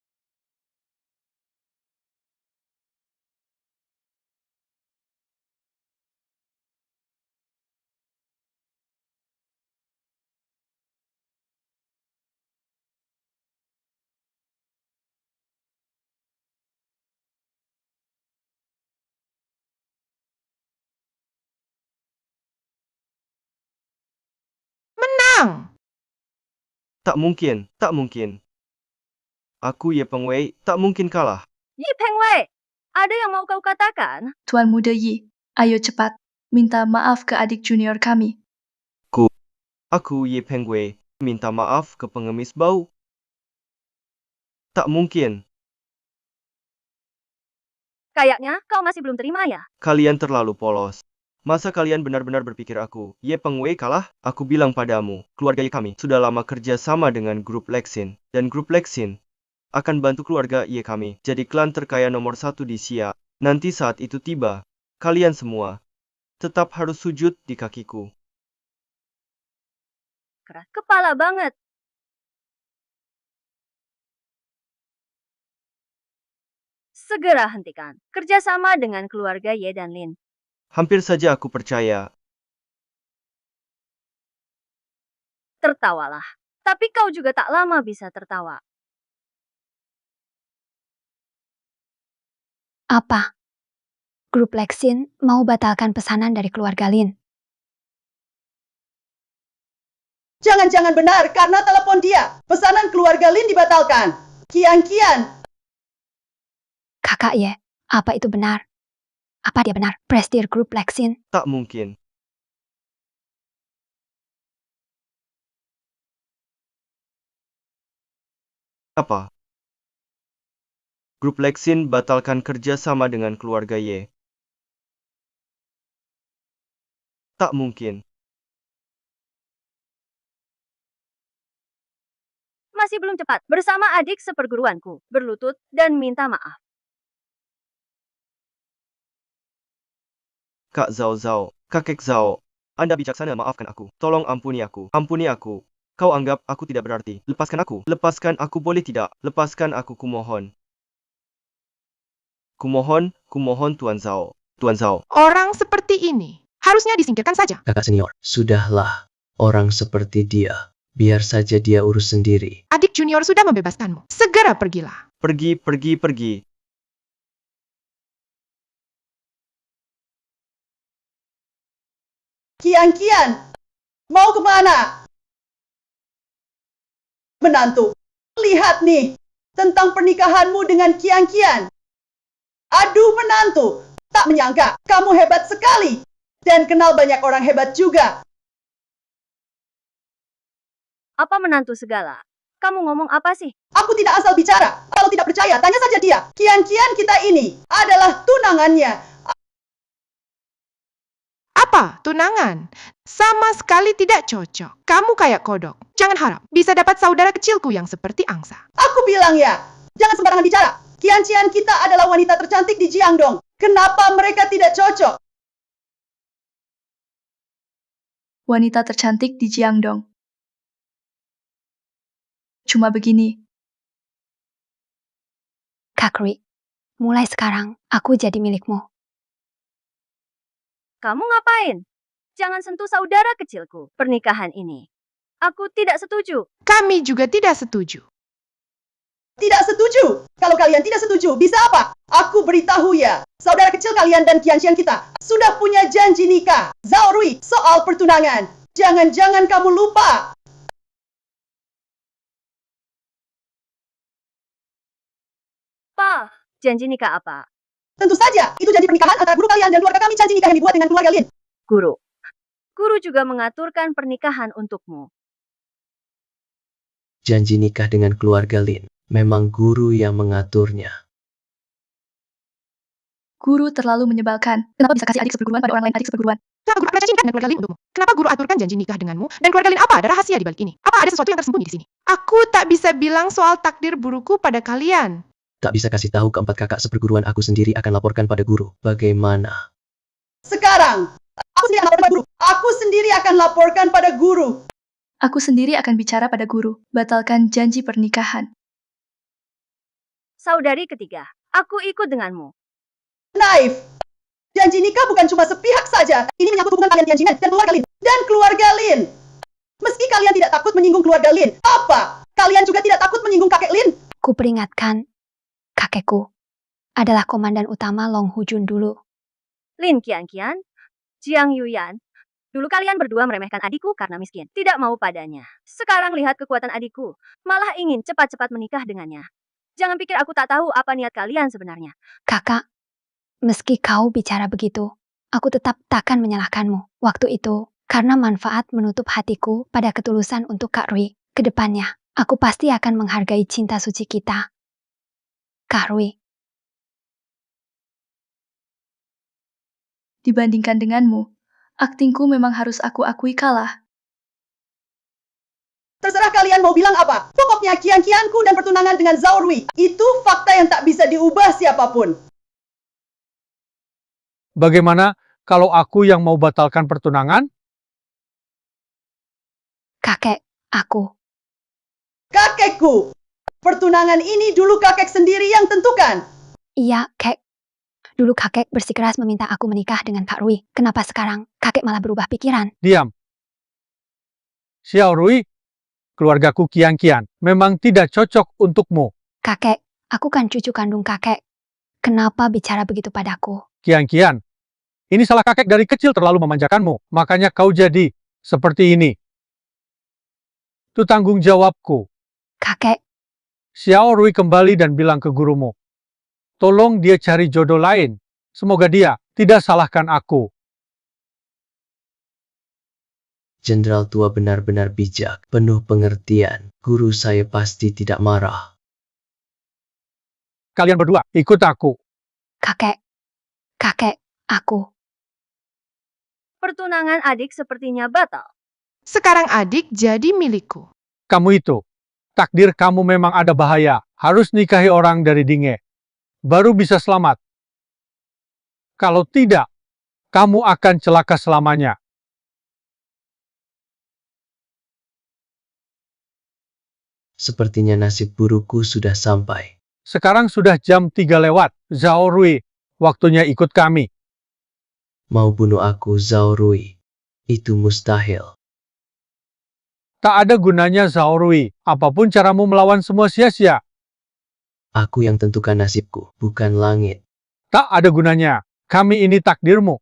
Menang. Tak mungkin, tak mungkin. Aku Ye Peng Wei tak mungkin kalah. Yi Peng Wei, ada yang mau kau katakan? Tuan Muda Yi, ayo cepat. Minta maaf ke adik junior kami. Aku Ye Peng Wei minta maaf ke pengemis bau. Tak mungkin. Kayaknya kau masih belum terima ya? Kalian terlalu polos. Masa kalian benar-benar berpikir aku, Ye Peng Wei kalah? Aku bilang padamu, keluarga Ye kami sudah lama kerja sama dengan grup Lexin. Dan grup Lexin akan bantu keluarga Ye kami jadi klan terkaya nomor 1 di Xia. Nanti saat itu tiba, kalian semua tetap harus sujud di kakiku. Keras kepala banget. Segera hentikan kerjasama dengan keluarga Ye dan Lin. Hampir saja aku percaya. Tertawalah. Tapi kau juga tak lama bisa tertawa. Apa? Grup Lexin mau batalkan pesanan dari keluarga Lin. Jangan-jangan benar karena telepon dia. Pesanan keluarga Lin dibatalkan. Kian-kian. Kakak Ye, apa itu benar? Apa dia benar? Prestir grup Lexin? Tak mungkin. Apa? Grup Lexin batalkan kerja sama dengan keluarga Ye. Tak mungkin. Masih belum cepat. Bersama adik seperguruanku, berlutut dan minta maaf. Kak Zhao Zhao, Kakek Zhao. Anda bijaksana, maafkan aku. Tolong ampuni aku. Ampuni aku. Kau anggap aku tidak berarti. Lepaskan aku. Lepaskan aku, boleh tidak? Lepaskan aku, kumohon. Kumohon Tuan Zhao. Tuan Zhao. Orang seperti ini harusnya disingkirkan saja. Kakak senior, sudahlah. Orang seperti dia. Biar saja dia urus sendiri. Adik junior sudah membebaskanmu. Segera pergilah. Pergi. Kian, mau kemana? Menantu, lihat nih, tentang pernikahanmu dengan Kian. Aduh menantu, tak menyangka kamu hebat sekali. Dan kenal banyak orang hebat juga. Apa menantu segala? Kamu ngomong apa sih? Aku tidak asal bicara. Kalau tidak percaya, tanya saja dia. Kian kita ini adalah tunangannya. Apa? Tunangan? Sama sekali tidak cocok. Kamu kayak kodok. Jangan harap bisa dapat saudara kecilku yang seperti angsa. Aku bilang ya, jangan sembarangan bicara. Kian kita adalah wanita tercantik di Jiangdong. Kenapa mereka tidak cocok? Wanita tercantik di Jiangdong. Cuma begini. Kak Ri, mulai sekarang aku jadi milikmu. Kamu ngapain? Jangan sentuh saudara kecilku. Pernikahan ini. Aku tidak setuju. Kami juga tidak setuju. Tidak setuju. Kalau kalian tidak setuju, bisa apa? Aku beritahu ya, saudara kecil kalian dan Kian kita sudah punya janji nikah. Zhao Rui, soal pertunangan. Jangan-jangan kamu lupa. Pa, janji nikah apa? Tentu saja, itu janji pernikahan antara guru kalian dan keluarga kami. Janji nikah yang dibuat dengan keluarga Lin. Guru juga mengaturkan pernikahan untukmu. Janji nikah dengan keluarga Lin. Memang guru yang mengaturnya. Guru terlalu menyebalkan. Kenapa bisa kasih adik seperguruan pada orang lain adik seperguruan? Kenapa guru aturkan janji nikah dengan keluarga Lin untukmu? Kenapa guru aturkan janji nikah denganmu dan keluarga Lin? Apa ada rahasia di balik ini? Apa ada sesuatu yang tersembunyi di sini? Aku tak bisa bilang soal takdir buruku pada kalian. Tak bisa kasih tahu keempat kakak seperguruan, aku sendiri akan laporkan pada guru. Bagaimana? Sekarang, aku sendiri akan laporkan pada guru. Aku sendiri akan laporkan pada guru. Aku sendiri akan bicara pada guru. Batalkan janji pernikahan. Saudari ketiga, aku ikut denganmu. Naif. Janji nikah bukan cuma sepihak saja. Ini menyangkut hubungan kalian Tianjin dan keluarga Lin. Dan keluarga Lin. Meski kalian tidak takut menyinggung keluarga Lin, apa? Kalian juga tidak takut menyinggung kakek Lin? Ku peringatkan, kakekku adalah komandan utama Long Hujun dulu. Lin Kian, Jiang Yuyan. Dulu kalian berdua meremehkan adikku karena miskin. Tidak mau padanya. Sekarang lihat kekuatan adikku. Malah ingin cepat-cepat menikah dengannya. Jangan pikir aku tak tahu apa niat kalian sebenarnya. Kakak, meski kau bicara begitu, aku tetap takkan menyalahkanmu. Waktu itu, karena manfaat menutup hatiku pada ketulusan untuk Kak Rui. Kedepannya, aku pasti akan menghargai cinta suci kita. Kak Rui. Dibandingkan denganmu, aktingku memang harus aku akui kalah. Terserah kalian mau bilang apa. Pokoknya Kianku dan pertunangan dengan Zhao Rui. Itu fakta yang tak bisa diubah siapapun. Bagaimana kalau aku yang mau batalkan pertunangan? Kakek, aku. Kakekku. Pertunangan ini dulu kakek sendiri yang tentukan. Iya, Kek. Dulu kakek bersikeras meminta aku menikah dengan Kak Rui. Kenapa sekarang kakek malah berubah pikiran? Diam. Xiao Rui, keluargaku Kian, memang tidak cocok untukmu. Kakek, aku kan cucu kandung kakek. Kenapa bicara begitu padaku? Kian, ini salah kakek dari kecil terlalu memanjakanmu. Makanya kau jadi seperti ini. Itu tanggung jawabku. Kakek, Xiao Rui kembali dan bilang ke gurumu. Tolong dia cari jodoh lain. Semoga dia tidak salahkan aku. Jenderal tua benar-benar bijak, penuh pengertian. Guru saya pasti tidak marah. Kalian berdua, ikut aku. kakek, aku. Pertunangan adik sepertinya batal. Sekarang adik jadi milikku. Kamu itu, takdir kamu memang ada bahaya. Harus nikahi orang dari Dinge. Baru bisa selamat. Kalau tidak, kamu akan celaka selamanya. Sepertinya nasib burukku sudah sampai. Sekarang sudah jam 3 lewat. Zhao Rui, waktunya ikut kami. Mau bunuh aku, Zhao Rui? Itu mustahil. Tak ada gunanya Zhao Rui. Apapun caramu melawan semua sia-sia. Aku yang tentukan nasibku, bukan langit. Tak ada gunanya. Kami ini takdirmu.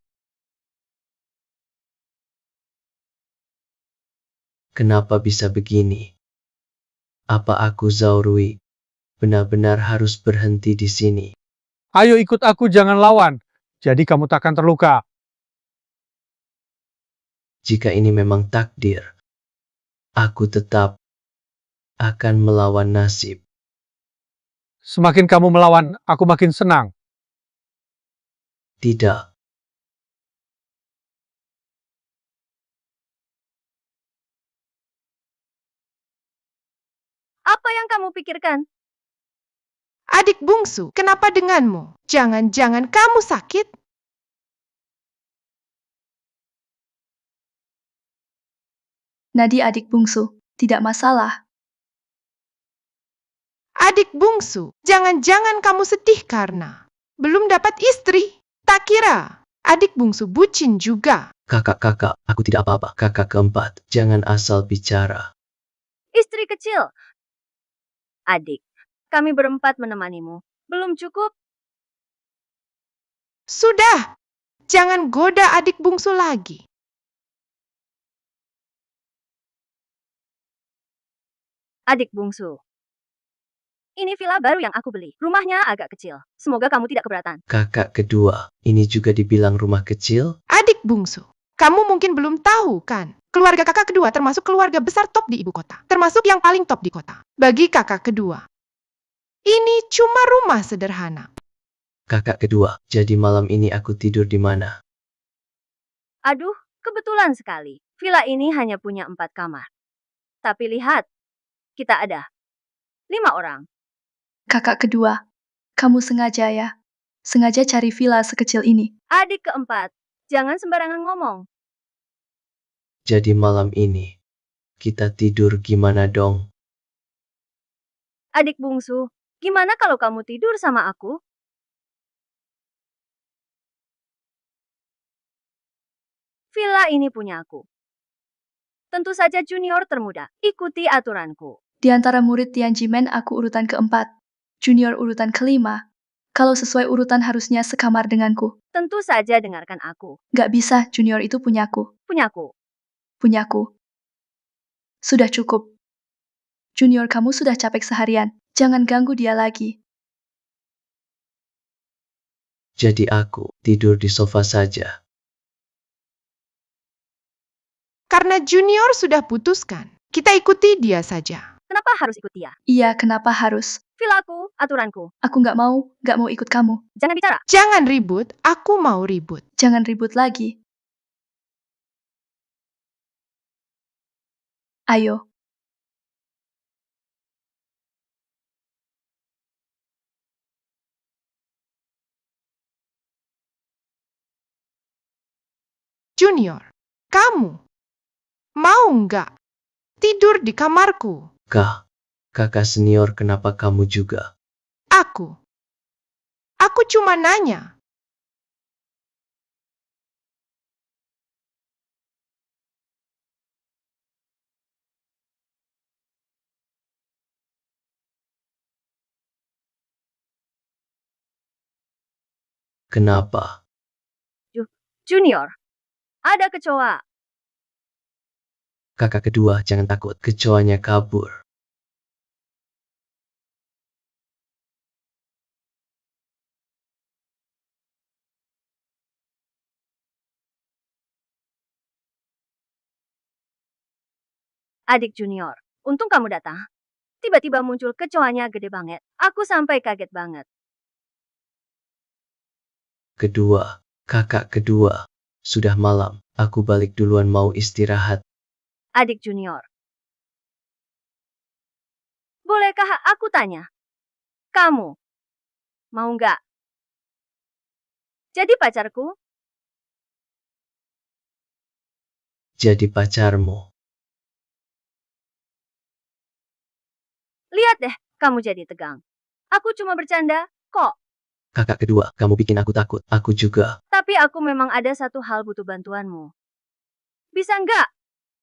Kenapa bisa begini? Apa aku, Zhao Rui, benar-benar harus berhenti di sini? Ayo ikut aku, jangan lawan. Jadi kamu takkan terluka. Jika ini memang takdir, aku tetap akan melawan nasib. Semakin kamu melawan, aku makin senang. Tidak. Apa yang kamu pikirkan? Adik bungsu, kenapa denganmu? Jangan-jangan kamu sakit? Nadi adik bungsu, tidak masalah. Adik bungsu, jangan-jangan kamu sedih karena belum dapat istri? Tak kira adik bungsu bucin juga. Kakak, aku tidak apa-apa. Kakak keempat, jangan asal bicara. Istri kecil. Adik, kami berempat menemanimu. Belum cukup? Sudah, jangan goda adik bungsu lagi. Adik bungsu. Ini villa baru yang aku beli. Rumahnya agak kecil. Semoga kamu tidak keberatan. Kakak kedua, ini juga dibilang rumah kecil? Adik bungsu, kamu mungkin belum tahu kan? Keluarga kakak kedua termasuk keluarga besar top di ibu kota. Termasuk yang paling top di kota. Bagi kakak kedua, ini cuma rumah sederhana. Kakak kedua, jadi malam ini aku tidur di mana? Aduh, kebetulan sekali. Villa ini hanya punya 4 kamar. Tapi lihat, kita ada 5 orang. Kakak kedua, kamu sengaja ya? Sengaja cari villa sekecil ini. Adik keempat, jangan sembarangan ngomong. Jadi malam ini, kita tidur gimana dong? Adik bungsu, gimana kalau kamu tidur sama aku? Villa ini punya aku. Tentu saja junior termuda, ikuti aturanku. Di antara murid Tianjimen aku urutan keempat. Junior urutan kelima. Kalau sesuai urutan harusnya sekamar denganku. Tentu saja dengarkan aku. Gak bisa, junior itu punyaku. Punyaku. Punyaku. Sudah cukup. Junior kamu sudah capek seharian. Jangan ganggu dia lagi. Jadi aku tidur di sofa saja. Karena junior sudah putuskan, kita ikuti dia saja. Kenapa harus ikut dia? Iya, kenapa harus? Villaku, aturanku. Aku gak mau ikut kamu. Jangan bicara. Jangan ribut, aku mau ribut. Jangan ribut lagi. Ayo. Junior, kamu mau nggak tidur di kamarku? Kakak senior, kenapa kamu juga? Aku cuma nanya. Kenapa? Junior, ada kecoa. Kakak kedua, jangan takut, kecoanya kabur. Adik junior, untung kamu datang. Tiba-tiba muncul kecoanya gede banget. Aku sampai kaget banget. Kakak kedua, sudah malam, aku balik duluan mau istirahat. Adik junior. Bolehkah aku tanya? Kamu mau nggak jadi pacarku? jadi pacarmu. Lihat deh, kamu jadi tegang. Aku cuma bercanda, kok. Kakak kedua, kamu bikin aku takut. Aku juga. Tapi aku memang ada satu hal butuh bantuanmu. Bisa nggak?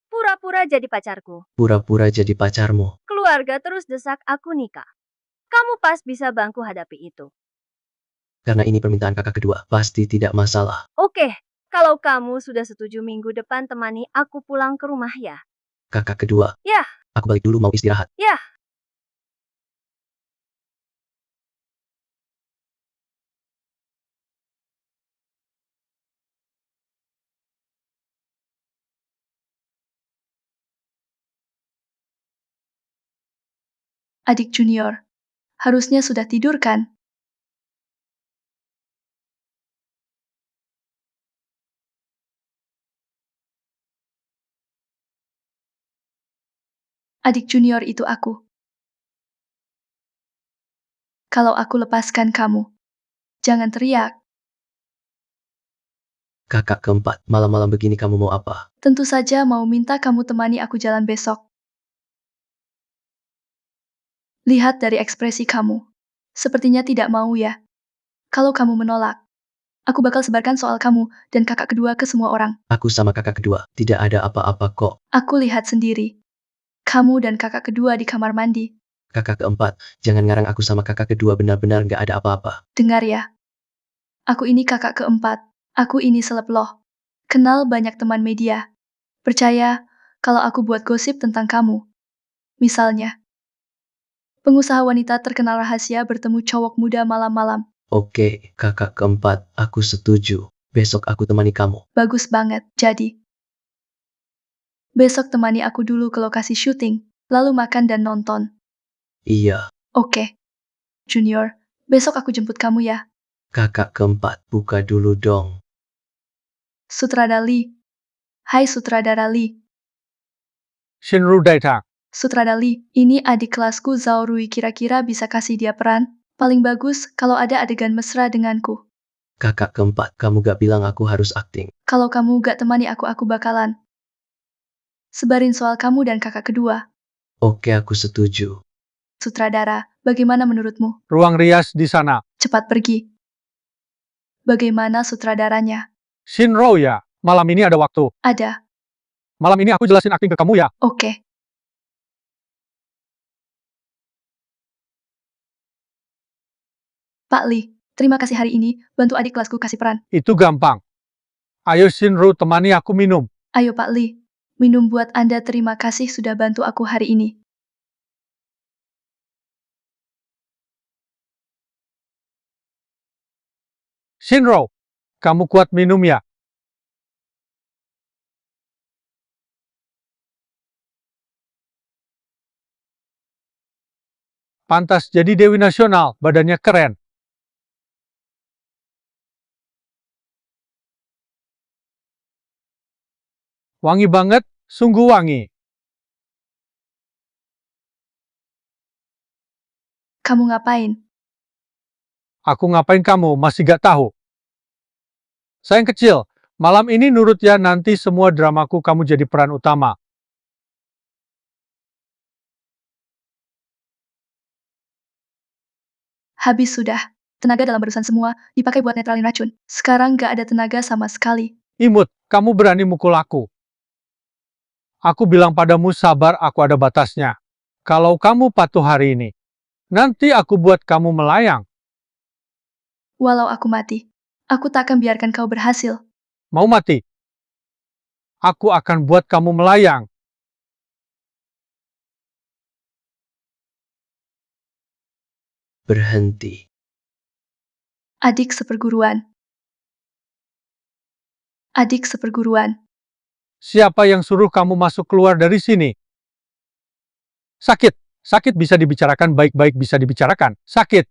Pura-pura jadi pacarku. Pura-pura jadi pacarmu. Keluarga terus desak aku nikah. Kamu pas bisa bangku hadapi itu. Karena ini permintaan kakak kedua, pasti tidak masalah. Oke, kalau kamu sudah setuju minggu depan temani aku pulang ke rumah ya. Kakak kedua. Ya. Aku balik dulu mau istirahat. Ya. Adik junior, harusnya sudah tidur kan? Adik junior itu aku. Kalau aku lepaskan kamu, jangan teriak. Kakak keempat, malam-malam begini kamu mau apa? Tentu saja mau minta kamu temani aku jalan besok. Lihat dari ekspresi kamu. Sepertinya tidak mau ya. Kalau kamu menolak, aku bakal sebarkan soal kamu dan kakak kedua ke semua orang. Aku sama kakak kedua, tidak ada apa-apa kok. Aku lihat sendiri. Kamu dan kakak kedua di kamar mandi. Kakak keempat, jangan ngarang aku sama kakak kedua benar-benar gak ada apa-apa. Dengar ya. Aku ini kakak keempat. Aku ini seleb loh. Kenal banyak teman media. Percaya kalau aku buat gosip tentang kamu. Misalnya, pengusaha wanita terkenal rahasia bertemu cowok muda malam-malam. Oke, kakak keempat, aku setuju. Besok aku temani kamu. Bagus banget. Jadi, besok temani aku dulu ke lokasi syuting, lalu makan dan nonton. Iya. Oke. Junior, besok aku jemput kamu ya. Kakak keempat, buka dulu dong. Sutradara Lee. Hai Sutradara Lee. Shinru datang. Sutradara Lee, ini adik kelasku Zhao Rui, kira-kira bisa kasih dia peran? Paling bagus kalau ada adegan mesra denganku. Kakak keempat, kamu gak bilang aku harus akting. Kalau kamu gak temani aku bakalan sebarin soal kamu dan kakak kedua. Oke, aku setuju. Sutradara, bagaimana menurutmu? Ruang rias di sana. Cepat pergi. Bagaimana sutradaranya? Shinro ya, malam ini ada waktu. Ada. Malam ini aku jelasin akting ke kamu ya. Oke. Pak Lee, terima kasih hari ini, bantu adik kelasku kasih peran. Itu gampang. Ayo Shinru temani aku minum. Ayo Pak Lee, minum buat Anda, terima kasih sudah bantu aku hari ini. Shinro, kamu kuat minum ya? Pantas jadi Dewi Nasional, badannya keren. Wangi banget, sungguh wangi. Kamu ngapain? Aku ngapain kamu, masih gak tahu? Sayang kecil, malam ini nurut ya, nanti semua dramaku kamu jadi peran utama. Habis sudah. Tenaga dalam barusan semua dipakai buat netralin racun. Sekarang gak ada tenaga sama sekali. Imut, kamu berani mukul aku. Aku bilang padamu sabar, aku ada batasnya. Kalau kamu patuh hari ini, nanti aku buat kamu melayang. Walau aku mati, aku tak akan biarkan kau berhasil. Mau mati? Aku akan buat kamu melayang. Berhenti. Adik seperguruan. Adik seperguruan. Siapa yang suruh kamu masuk keluar dari sini? Sakit. Sakit bisa dibicarakan, baik-baik bisa dibicarakan. Sakit.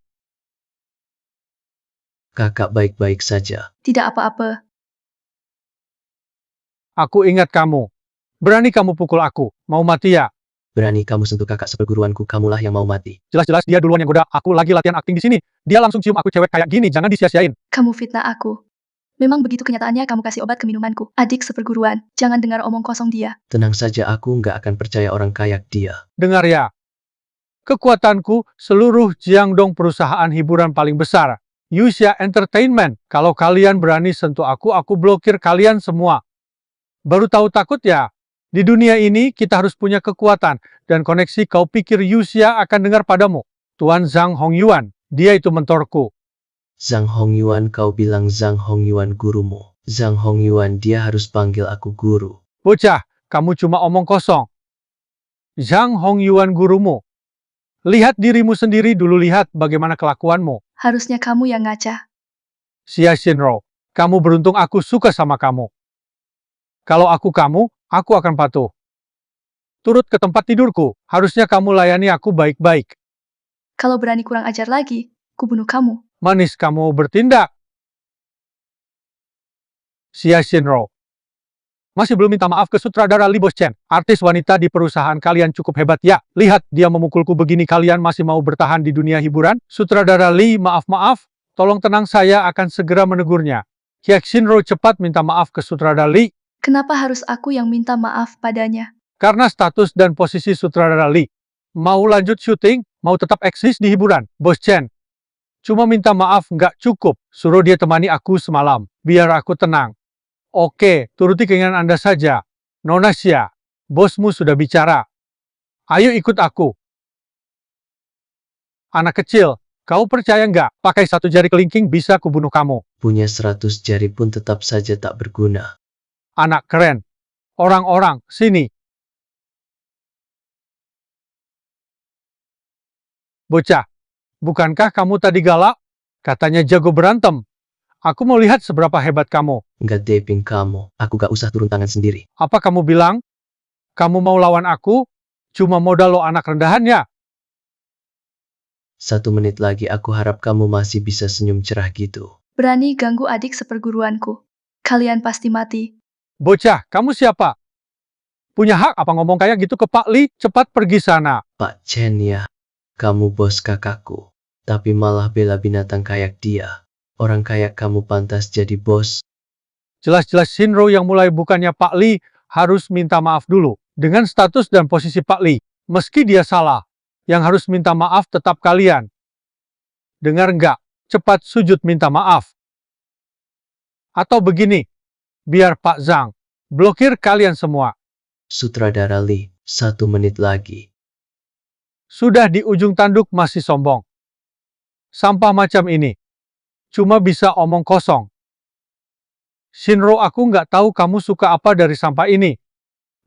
Kakak baik-baik saja. Tidak apa-apa. Aku ingat kamu. Berani kamu pukul aku. Mau mati ya? Berani kamu sentuh kakak seperguruanku, kamulah yang mau mati. Jelas-jelas dia duluan yang goda. Aku lagi latihan akting di sini. Dia langsung cium aku, cewek kayak gini, jangan disia-siain. Kamu fitnah aku. Memang begitu kenyataannya kamu kasih obat ke minumanku. Adik seperguruan, jangan dengar omong kosong dia. Tenang saja, aku nggak akan percaya orang kayak dia. Dengar ya. Kekuatanku seluruh Jiangdong perusahaan hiburan paling besar. Yuxia Entertainment. Kalau kalian berani sentuh aku blokir kalian semua. Baru tahu takut ya? Di dunia ini kita harus punya kekuatan dan koneksi. Kau pikir Yuxia akan dengar padamu? Tuan Zhang Hongyuan, dia itu mentorku. Zhang Hongyuan, kau bilang Zhang Hongyuan gurumu. Zhang Hongyuan, dia harus panggil aku guru. Bocah, kamu cuma omong kosong. Zhang Hongyuan gurumu. Lihat dirimu sendiri dulu, lihat bagaimana kelakuanmu. Harusnya kamu yang ngaca. Xia Xinrou, kamu beruntung aku suka sama kamu. Kalau aku kamu, aku akan patuh. Turut ke tempat tidurku, harusnya kamu layani aku baik-baik. Kalau berani kurang ajar lagi, kubunuh kamu. Manis kamu bertindak. Xia Xinrou. Masih belum minta maaf ke sutradara Li Boschen. Artis wanita di perusahaan kalian cukup hebat ya. Lihat dia memukulku begini, kalian masih mau bertahan di dunia hiburan? Sutradara Li, maaf. Tolong tenang, saya akan segera menegurnya. Xia Xinrou cepat minta maaf ke sutradara Li. Kenapa harus aku yang minta maaf padanya? Karena status dan posisi sutradara Li. Mau lanjut syuting, mau tetap eksis di hiburan. Bos Chen. Cuma minta maaf nggak cukup. Suruh dia temani aku semalam. Biar aku tenang. Oke, turuti keinginan Anda saja. Nona Xia, bosmu sudah bicara. Ayo ikut aku. Anak kecil, kau percaya nggak? Pakai 1 jari kelingking bisa kubunuh kamu. Punya 100 jari pun tetap saja tak berguna. Anak keren. Orang-orang, sini. Bocah, bukankah kamu tadi galak? Katanya jago berantem. Aku mau lihat seberapa hebat kamu. Nggak deping kamu, aku gak usah turun tangan sendiri. Apa kamu bilang? Kamu mau lawan aku? Cuma modal lo anak rendahan ya? 1 menit lagi, aku harap kamu masih bisa senyum cerah gitu. Berani ganggu adik seperguruanku. Kalian pasti mati. Bocah, kamu siapa? Punya hak apa ngomong kayak gitu ke Pak Li? Cepat pergi sana. Pak Chen ya, kamu bos kakakku. Tapi malah bela binatang kayak dia. Orang kayak kamu pantas jadi bos. Jelas-jelas Xinrou yang mulai, bukannya Pak Li harus minta maaf dulu. Dengan status dan posisi Pak Li, meski dia salah, yang harus minta maaf tetap kalian. Dengar nggak? Cepat sujud minta maaf. Atau begini, biar Pak Zhang blokir kalian semua. Sutradara Li, 1 menit lagi. Sudah di ujung tanduk masih sombong. Sampah macam ini. Cuma bisa omong kosong. Xinrou, aku nggak tahu kamu suka apa dari sampah ini.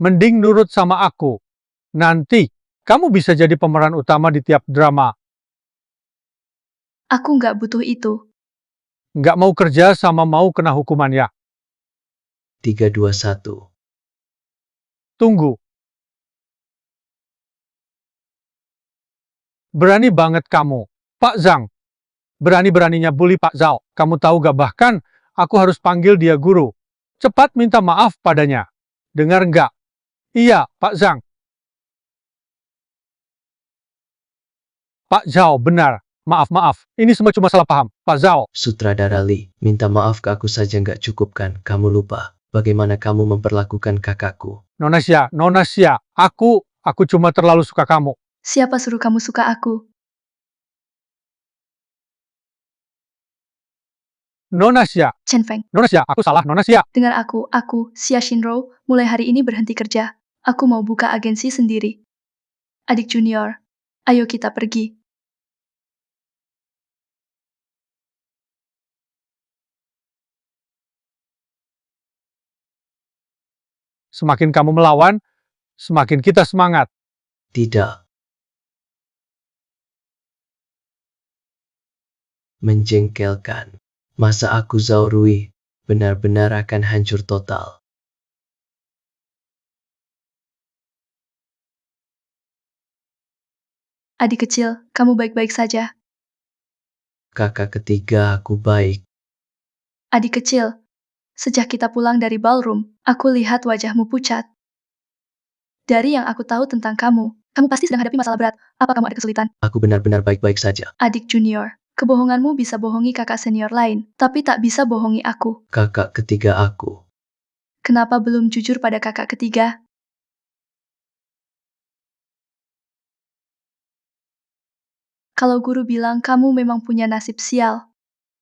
Mending nurut sama aku. Nanti, kamu bisa jadi pemeran utama di tiap drama. Aku nggak butuh itu. Nggak mau kerja sama mau kena hukuman ya. 3, 2, 1. Tunggu. Berani banget kamu, Pak Zhang. Berani-beraninya bully Pak Zhao. Kamu tahu gak, bahkan aku harus panggil dia guru. Cepat minta maaf padanya. Dengar nggak? Iya, Pak Zhang. Pak Zhao, benar. Maaf. Ini semua cuma salah paham. Pak Zhao. Sutradara Li, minta maaf ke aku saja nggak cukup kan? Kamu lupa bagaimana kamu memperlakukan kakakku. Nona Xia, aku cuma terlalu suka kamu. Siapa suruh kamu suka aku? Nona Xia. Chen Feng. Nona Xia, aku salah, Nona Xia. Dengar aku, Xia Xinrou, mulai hari ini berhenti kerja. Aku mau buka agensi sendiri. Adik junior, ayo kita pergi. Semakin kamu melawan, semakin kita semangat. Tidak. Menjengkelkan. Masa aku Zhao Rui benar-benar akan hancur total. Adik kecil, kamu baik-baik saja. Kakak ketiga, aku baik. Adik kecil, sejak kita pulang dari ballroom, aku lihat wajahmu pucat. Dari yang aku tahu tentang kamu pasti sedang hadapi masalah berat. Apa kamu ada kesulitan? Aku benar-benar baik-baik saja. Adik junior, Kebohonganmu bisa bohongi kakak senior lain, tapi tak bisa bohongi aku. Kakak ketiga aku. Kenapa belum jujur pada kakak ketiga? Kalau guru bilang kamu memang punya nasib sial,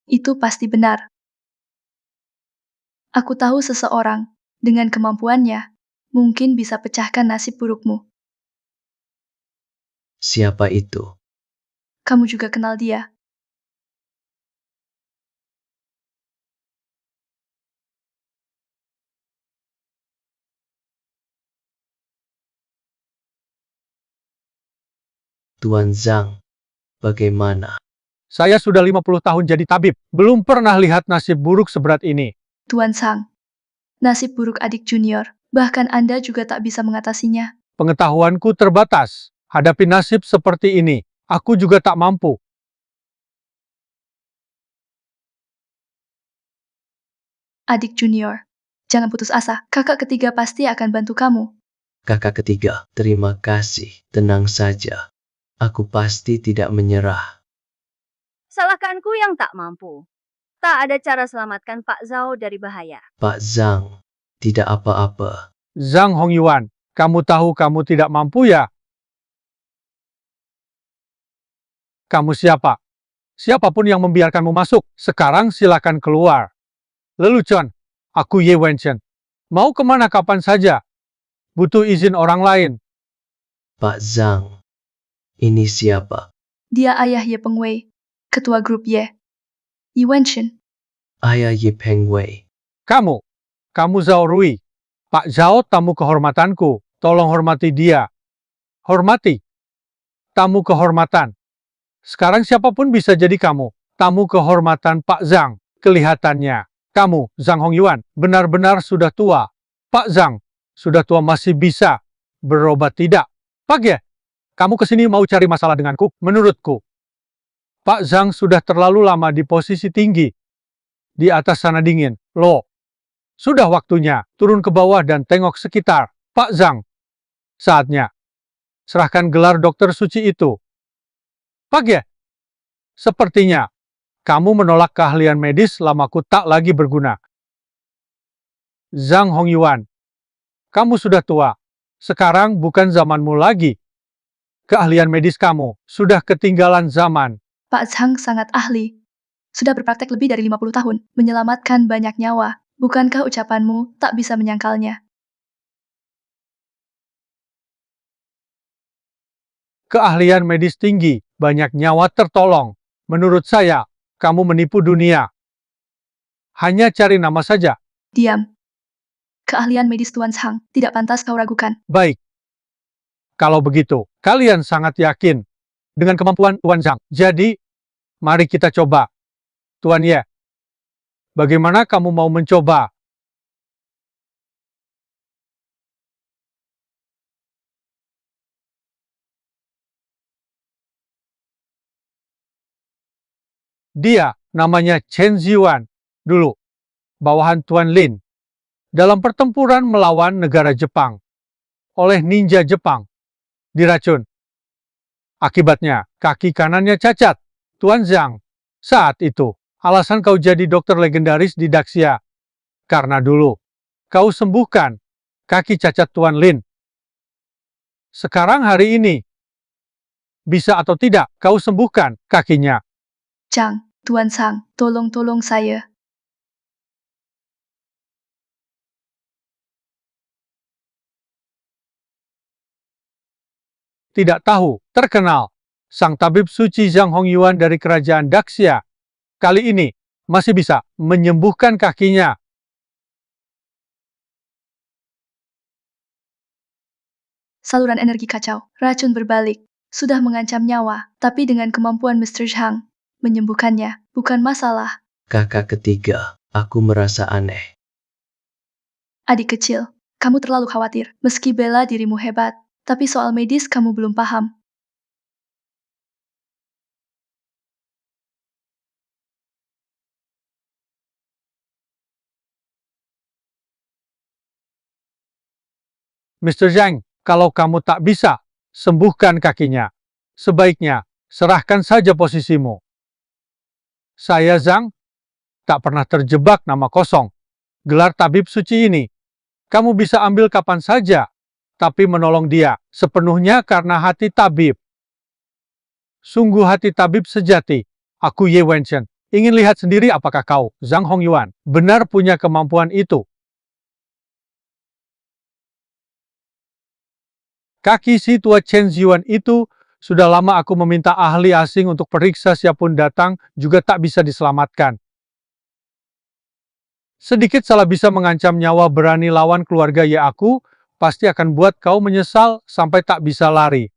itu pasti benar. Aku tahu seseorang, dengan kemampuannya, mungkin bisa pecahkan nasib burukmu. Siapa itu? Kamu juga kenal dia. Tuan Zhang. Bagaimana? Saya sudah 50 tahun jadi tabib, belum pernah lihat nasib buruk seberat ini. Tuan Sang. Nasib buruk adik junior, bahkan Anda juga tak bisa mengatasinya. Pengetahuanku terbatas. Hadapi nasib seperti ini, aku juga tak mampu. Adik junior, jangan putus asa, kakak ketiga pasti akan bantu kamu. Kakak ketiga, terima kasih. Tenang saja. Aku pasti tidak menyerah. Salahkanku yang tak mampu. Tak ada cara selamatkan Pak Zhao dari bahaya. Pak Zhang, tidak apa-apa. Zhang Hongyuan, kamu tahu kamu tidak mampu ya? Kamu siapa? Siapapun yang membiarkanmu masuk, sekarang silakan keluar. Lelucon, aku Ye Wenchen. Mau kemana kapan saja? Butuh izin orang lain. Pak Zhang, ini siapa? Dia ayah Ye Pengwei, ketua grup Ye. Yi Wenchen. Ayah Ye Pengwei. Kamu Zhao Rui. Pak Zhao tamu kehormatanku, tolong hormati dia. Hormati. Tamu kehormatan. Sekarang siapapun bisa jadi kamu. Tamu kehormatan Pak Zhang. Kelihatannya, kamu, Zhang Hongyuan, benar-benar sudah tua. Pak Zhang, sudah tua masih bisa berobat tidak? Pak Ye, kamu kesini mau cari masalah denganku? Menurutku, Pak Zhang sudah terlalu lama di posisi tinggi. Di atas sana dingin. Loh, sudah waktunya turun ke bawah dan tengok sekitar. Pak Zhang, saatnya. Serahkan gelar dokter suci itu. Pak Ye, sepertinya kamu menolak keahlian medis lamaku tak lagi berguna. Zhang Hongyuan, kamu sudah tua. Sekarang bukan zamanmu lagi. Keahlian medis kamu sudah ketinggalan zaman. Pak Zhang sangat ahli. Sudah berpraktek lebih dari 50 tahun, menyelamatkan banyak nyawa. Bukankah ucapanmu tak bisa menyangkalnya? Keahlian medis tinggi, banyak nyawa tertolong. Menurut saya, kamu menipu dunia. Hanya cari nama saja. Diam. Keahlian medis Tuan Zhang tidak pantas kau ragukan. Baik. Kalau begitu, kalian sangat yakin dengan kemampuan Tuan Zhang. Jadi, mari kita coba. Tuan Ye, bagaimana kamu mau mencoba? Dia namanya Chen Ziwan. Dulu, bawahan Tuan Lin. Dalam pertempuran melawan negara Jepang. Oleh ninja Jepang. Diracun. Akibatnya, kaki kanannya cacat. Tuan Zhang, saat itu, alasan kau jadi dokter legendaris di Daxia. Karena dulu, kau sembuhkan kaki cacat Tuan Lin. Sekarang hari ini, bisa atau tidak kau sembuhkan kakinya. Zhang, Tuan Zhang, tolong saya. Tidak tahu, terkenal. Sang tabib suci Zhang Hongyuan dari kerajaan Daxia. Kali ini, masih bisa menyembuhkan kakinya. Saluran energi kacau, racun berbalik, sudah mengancam nyawa, tapi dengan kemampuan Mr. Zhang, menyembuhkannya bukan masalah. Kakak ketiga, aku merasa aneh. Adik kecil, kamu terlalu khawatir, meski bela dirimu hebat, tapi soal medis kamu belum paham. Mr. Zhang, kalau kamu tak bisa sembuhkan kakinya, sebaiknya serahkan saja posisimu. Saya Zhang, tak pernah terjebak nama kosong. Gelar tabib suci ini, kamu bisa ambil kapan saja, tapi menolong dia sepenuhnya karena hati tabib. Sungguh hati tabib sejati. Aku Ye Wenchen. Ingin lihat sendiri apakah kau, Zhang Hongyuan, benar punya kemampuan itu. Kaki si tua Chen Ziyuan itu, sudah lama aku meminta ahli asing untuk periksa siapapun datang, juga tak bisa diselamatkan. Sedikit salah bisa mengancam nyawa berani lawan keluarga Ye aku, pasti akan buat kau menyesal sampai tak bisa lari.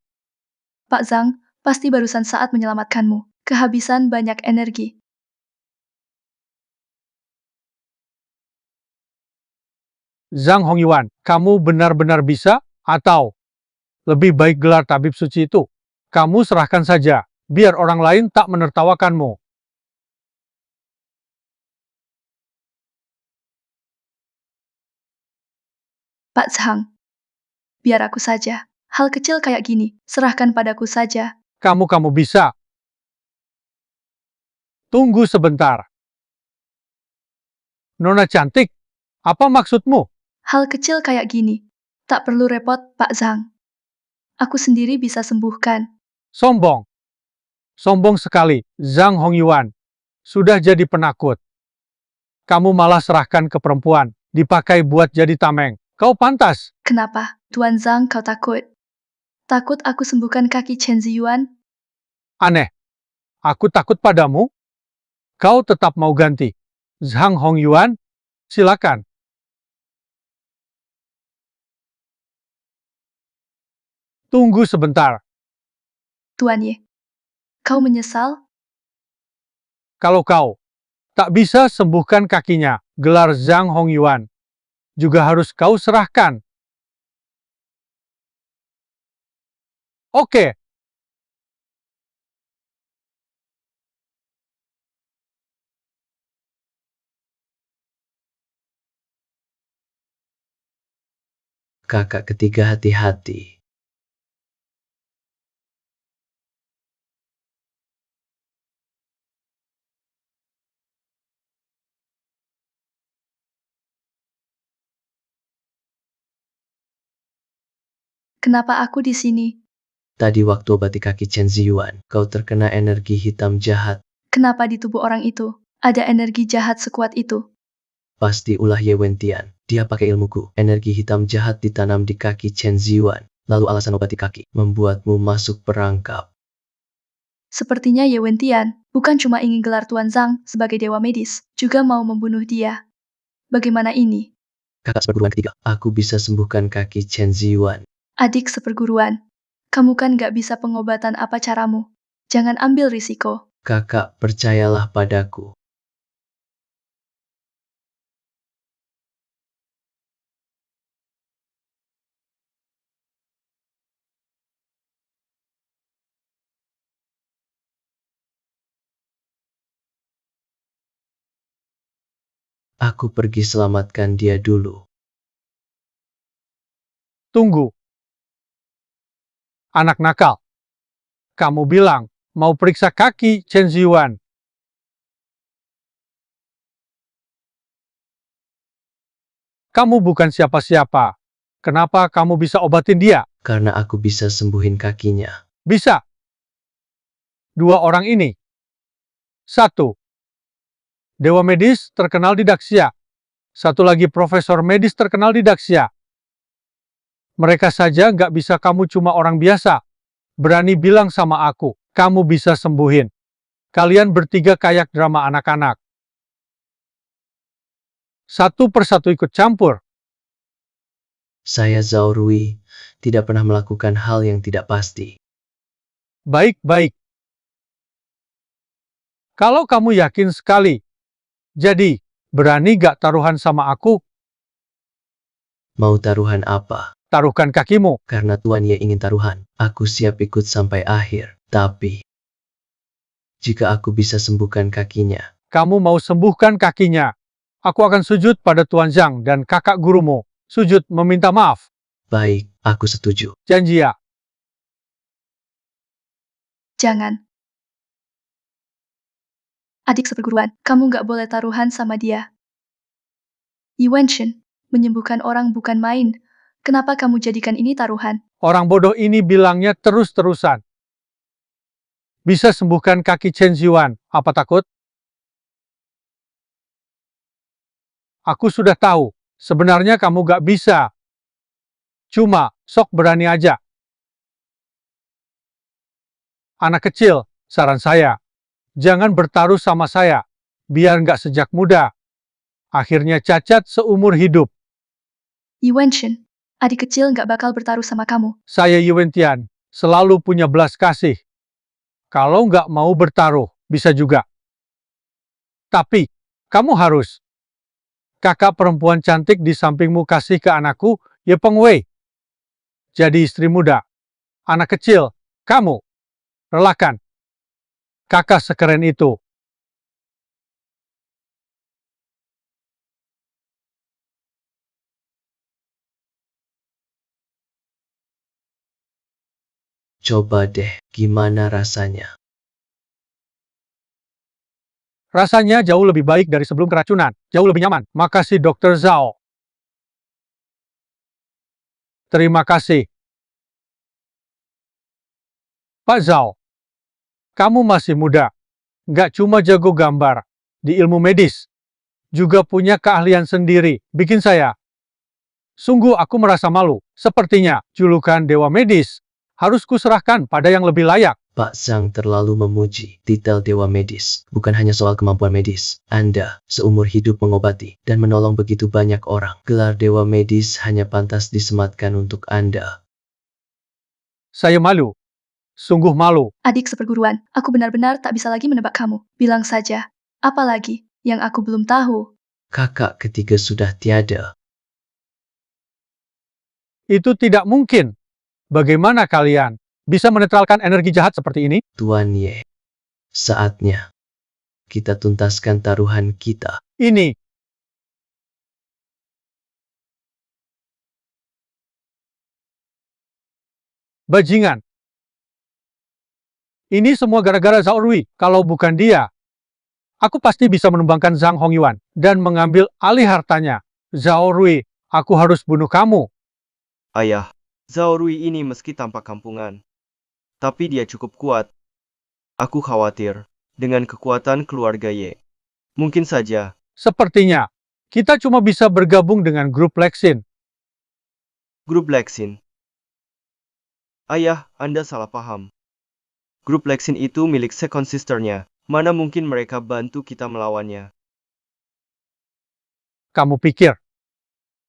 Pak Zhang, pasti barusan saat menyelamatkanmu. Kehabisan banyak energi. Zhang Hongyuan, kamu benar-benar bisa? Atau lebih baik gelar tabib suci itu kamu serahkan saja, biar orang lain tak menertawakanmu. Pak Zhang, biar aku saja. Hal kecil kayak gini, serahkan padaku saja. Kamu bisa. Tunggu sebentar. Nona cantik, apa maksudmu? Hal kecil kayak gini, tak perlu repot, Pak Zhang. Aku sendiri bisa sembuhkan. Sombong. Sombong sekali, Zhang Hongyuan. Sudah jadi penakut. Kamu malah serahkan ke perempuan, dipakai buat jadi tameng. Kau pantas. Kenapa, Tuan Zhang, kau takut? Takut aku sembuhkan kaki Chen Ziyuan? Aneh. Aku takut padamu? Kau tetap mau ganti. Zhang Hongyuan, silakan. Tunggu sebentar. Tuan Ye, kau menyesal? Kalau kau tak bisa sembuhkan kakinya, gelar Zhang Hongyuan juga harus kau serahkan. Oke. Kakak ketiga hati-hati. Kenapa aku di sini? Tadi waktu obati kaki Chen Ziyuan, kau terkena energi hitam jahat. Kenapa di tubuh orang itu ada energi jahat sekuat itu? Pasti ulah Ye Wentian. Dia pakai ilmuku. Energi hitam jahat ditanam di kaki Chen Ziyuan. Lalu alasan obati kaki membuatmu masuk perangkap. Sepertinya Ye Wentian bukan cuma ingin gelar Tuan Zhang sebagai dewa medis, juga mau membunuh dia. Bagaimana ini? Kakak seperguruan ketiga, aku bisa sembuhkan kaki Chen Ziyuan. Adik seperguruan, kamu kan gak bisa pengobatan, apa caramu? Jangan ambil risiko. Kakak, percayalah padaku. Aku pergi selamatkan dia dulu. Tunggu. Anak nakal. Kamu bilang mau periksa kaki Chen Ziyuan. Kamu bukan siapa-siapa. Kenapa kamu bisa obatin dia? Karena aku bisa sembuhin kakinya. Bisa. Dua orang ini. Satu, dewa medis terkenal di Daxia. Satu lagi profesor medis terkenal di Daxia. Mereka saja nggak bisa, kamu cuma orang biasa. Berani bilang sama aku, kamu bisa sembuhin. Kalian bertiga kayak drama anak-anak. Satu persatu ikut campur. Saya Zhao Rui, tidak pernah melakukan hal yang tidak pasti. Baik-baik. Kalau kamu yakin sekali, jadi berani gak taruhan sama aku? Mau taruhan apa? Taruhkan kakimu. Karena Tuan Ye ingin taruhan, aku siap ikut sampai akhir. Tapi, jika aku bisa sembuhkan kakinya, Kamu mau sembuhkan kakinya. Aku akan sujud pada Tuan Zhang dan kakak gurumu. Sujud meminta maaf. baik, aku setuju. Janji ya. Jangan. Adik seperguruan, kamu nggak boleh taruhan sama dia. Yuan-shin, menyembuhkan orang bukan main. Kenapa kamu jadikan ini taruhan? Orang bodoh ini bilangnya terus-terusan. Bisa sembuhkan kaki Chen Ziwan, apa takut? Aku sudah tahu, sebenarnya kamu gak bisa. Cuma, sok berani aja. Anak kecil, saran saya, jangan bertaruh sama saya, biar gak sejak muda. Akhirnya cacat seumur hidup. Yuan-shin, adik kecil nggak bakal bertaruh sama kamu. Saya Yuan Tian, selalu punya belas kasih. Kalau nggak mau bertaruh, bisa juga. Tapi, kamu harus. Kakak perempuan cantik di sampingmu kasih ke anakku, Ye Peng Wei. Jadi istri muda. Anak kecil, kamu. Relakan. Kakak sekeren itu. Coba deh, gimana rasanya? Rasanya jauh lebih baik dari sebelum keracunan. Jauh lebih nyaman. Makasih Dr. Zhao. Terima kasih. Pak Zhao, kamu masih muda. Nggak cuma jago gambar di ilmu medis, juga punya keahlian sendiri. Bikin saya. Sungguh aku merasa malu. Sepertinya julukan dewa medis harus kuserahkan pada yang lebih layak. Pak Zhang terlalu memuji titel dewa medis. Bukan hanya soal kemampuan medis. Anda seumur hidup mengobati dan menolong begitu banyak orang. Gelar dewa medis hanya pantas disematkan untuk Anda. Saya malu. Sungguh malu. Adik seperguruan, aku benar-benar tak bisa lagi menebak kamu. Bilang saja, apa lagi yang aku belum tahu? Kakak ketiga sudah tiada. Itu tidak mungkin. Bagaimana kalian bisa menetralkan energi jahat seperti ini? Tuan Ye, saatnya kita tuntaskan taruhan kita. Ini. Bajingan. Ini semua gara-gara Zhao Rui. Kalau bukan dia, aku pasti bisa menumbangkan Zhang Hongyuan dan mengambil alih hartanya. Zhao Rui, aku harus bunuh kamu. Ayah, Zhao Rui ini meski tampak kampungan, tapi dia cukup kuat. Aku khawatir dengan kekuatan keluarga Ye. Mungkin saja. Sepertinya, kita cuma bisa bergabung dengan grup Lexin. Grup Lexin. Ayah, Anda salah paham. Grup Lexin itu milik Second Sister-nya. Mana mungkin mereka bantu kita melawannya? Kamu pikir,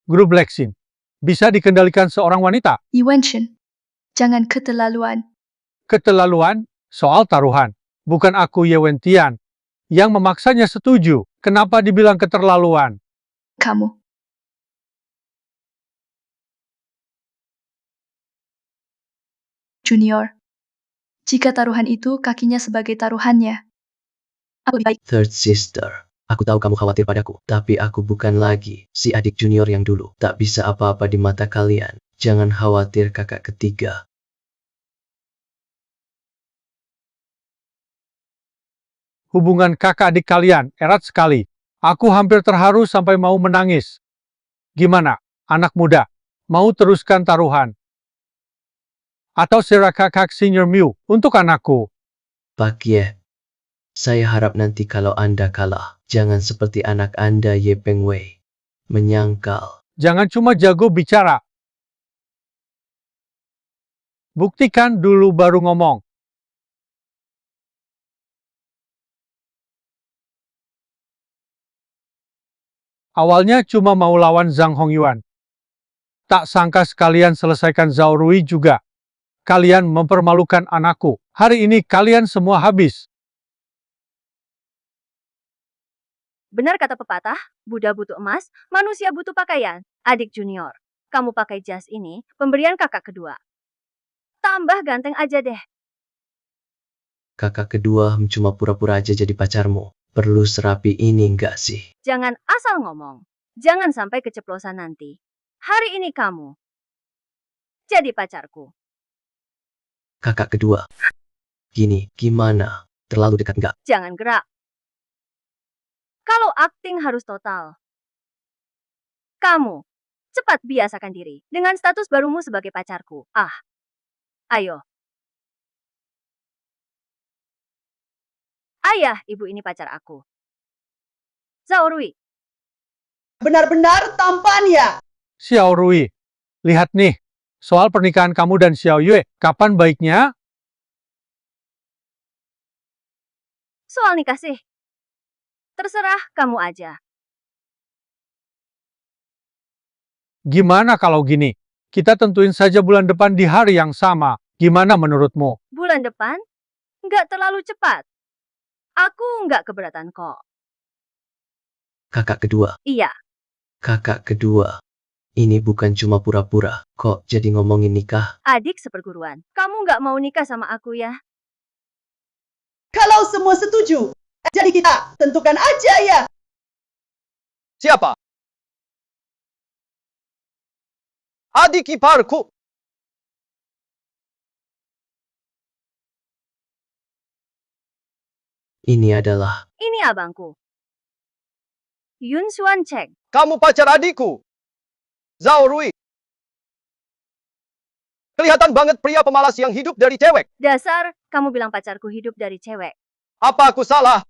grup Lexin bisa dikendalikan seorang wanita? Yuan-shin, jangan keterlaluan. Keterlaluan soal taruhan. Bukan aku Ye Wentian yang memaksanya setuju. Kenapa dibilang keterlaluan? Kamu. Junior, jika taruhan itu kakinya sebagai taruhannya, aku lebih baik. Third sister, aku tahu kamu khawatir padaku, tapi aku bukan lagi si adik junior yang dulu. Tak bisa apa-apa di mata kalian. Jangan khawatir kakak ketiga. Hubungan kakak adik kalian erat sekali. Aku hampir terharu sampai mau menangis. Gimana, anak muda? Mau teruskan taruhan? Atau serah kakak senior Miu untuk anakku? Pak Ye, saya harap nanti kalau Anda kalah, jangan seperti anak Anda Ye Peng Wei. Menyangkal. Jangan cuma jago bicara. Buktikan dulu baru ngomong. Awalnya cuma mau lawan Zhang Hongyuan. Tak sangka sekalian selesaikan Zhao Rui juga. Kalian mempermalukan anakku. Hari ini kalian semua habis. Benar kata pepatah, Buddha butuh emas, manusia butuh pakaian. Adik junior, kamu pakai jas ini, pemberian kakak kedua. Tambah ganteng aja deh. Kakak kedua cuma pura-pura aja jadi pacarmu. Perlu serapi ini enggak sih? Jangan asal ngomong. Jangan sampai keceplosan nanti. Hari ini kamu jadi pacarku. Kakak kedua. Gini, gimana? Terlalu dekat enggak? Jangan gerak. Kalau akting harus total. Kamu, cepat biasakan diri dengan status barumu sebagai pacarku. Ayo. Ayah, ibu ini pacar aku. Zhao Rui. Benar-benar tampan ya. Xiao Rui, lihat nih, soal pernikahan kamu dan Xiao Yue, kapan baiknya? Soal nikah sih. Terserah kamu aja. Gimana kalau gini? Kita tentuin saja bulan depan di hari yang sama. Gimana menurutmu? Bulan depan? Nggak terlalu cepat. Aku nggak keberatan kok. Kakak kedua, Iya, kakak kedua. Ini bukan cuma pura-pura, kok jadi ngomongin nikah. adik seperguruan. Kamu nggak mau nikah sama aku ya? Kalau semua setuju, jadi kita tentukan aja ya. Siapa? Adik iparku. Ini adalah Ini abangku. Yun Xuan Cheng. Kamu pacar adikku. Zhao Rui. Kelihatan banget pria pemalas yang hidup dari cewek. Dasar, kamu bilang pacarku hidup dari cewek. Apa aku salah?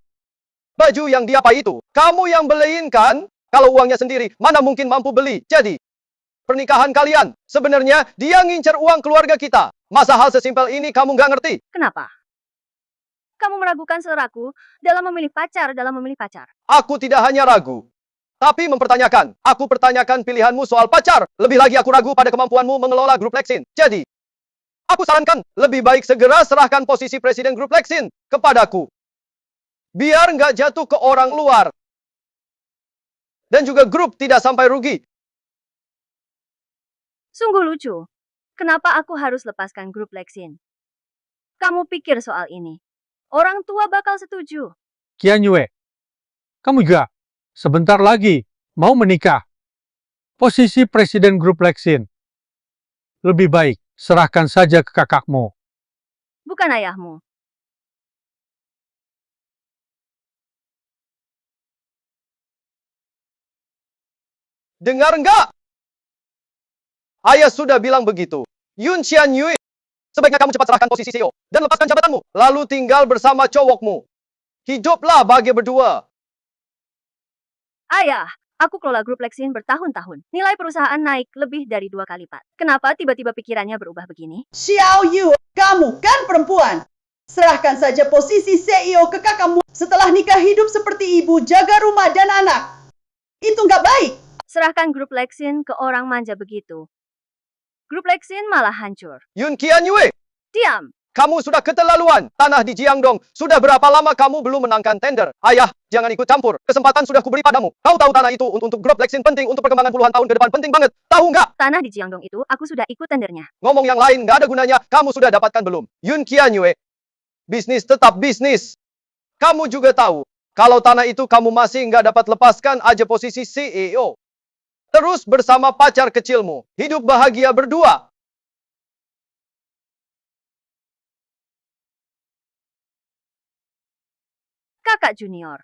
Baju yang dia pakai itu, kamu yang beliin kan? Kalau uangnya sendiri, mana mungkin mampu beli. Jadi, pernikahan kalian, sebenarnya dia ngincer uang keluarga kita. Masa hal sesimpel ini kamu nggak ngerti? Kenapa? Kamu meragukan seleraku dalam memilih pacar. Aku tidak hanya ragu, tapi mempertanyakan. Aku pertanyakan pilihanmu soal pacar. Lebih lagi aku ragu pada kemampuanmu mengelola grup Lexin. Jadi, aku sarankan, lebih baik segera serahkan posisi presiden grup Lexin kepadaku. Biar nggak jatuh ke orang luar. Dan juga grup tidak sampai rugi. Sungguh lucu. Kenapa aku harus lepaskan grup Lexin? Kamu pikir soal ini? Orang tua bakal setuju. Qian Yue, kamu juga sebentar lagi mau menikah. Posisi presiden grup Lexin. Lebih baik serahkan saja ke kakakmu. Bukan ayahmu. Dengar nggak? Ayah sudah bilang begitu. Yun Xian Yue, sebaiknya kamu cepat serahkan posisi CEO dan lepaskan jabatanmu. Lalu tinggal bersama cowokmu. Hiduplah bahagia berdua. Ayah, aku kelola grup Lexin bertahun-tahun. Nilai perusahaan naik lebih dari 2 kali lipat. Kenapa tiba-tiba pikirannya berubah begini? Xiao Yu, kamu kan perempuan. Serahkan saja posisi CEO ke kakakmu. Setelah nikah hidup seperti ibu, jaga rumah dan anak. Itu nggak baik. Serahkan grup Lexin ke orang manja begitu. Grup Lexin malah hancur. Yun Qian Yue, Diam! kamu sudah keterlaluan. Tanah di Jiangdong. Sudah berapa lama kamu belum menangkan tender? Ayah, jangan ikut campur. Kesempatan sudah kuberi padamu. Kau tahu tanah itu untuk grup Lexin penting untuk perkembangan puluhan tahun ke depan. Penting banget. Tahu nggak? Tanah di Jiangdong itu aku sudah ikut tendernya. Ngomong yang lain nggak ada gunanya. Kamu sudah dapatkan belum? Yun Qian Yue, bisnis tetap bisnis. Kamu juga tahu, kalau tanah itu kamu masih nggak dapat lepaskan aja posisi CEO. Terus bersama pacar kecilmu. Hidup bahagia berdua. Kakak junior.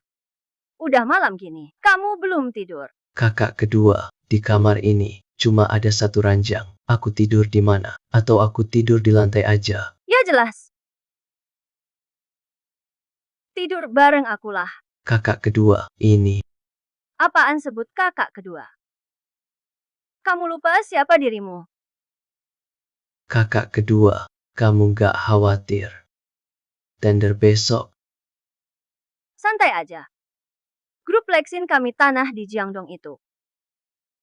Udah malam gini, kamu belum tidur. kakak kedua. Di kamar ini, cuma ada satu ranjang. Aku tidur di mana? Atau aku tidur di lantai aja? Ya jelas. Tidur bareng akulah. Kakak kedua, ini. Apaan sebut kakak kedua? Kamu lupa siapa dirimu? Kakak kedua, kamu gak khawatir. Tender besok, Santai aja. Grup Lexin kami tanah di Jiangdong itu.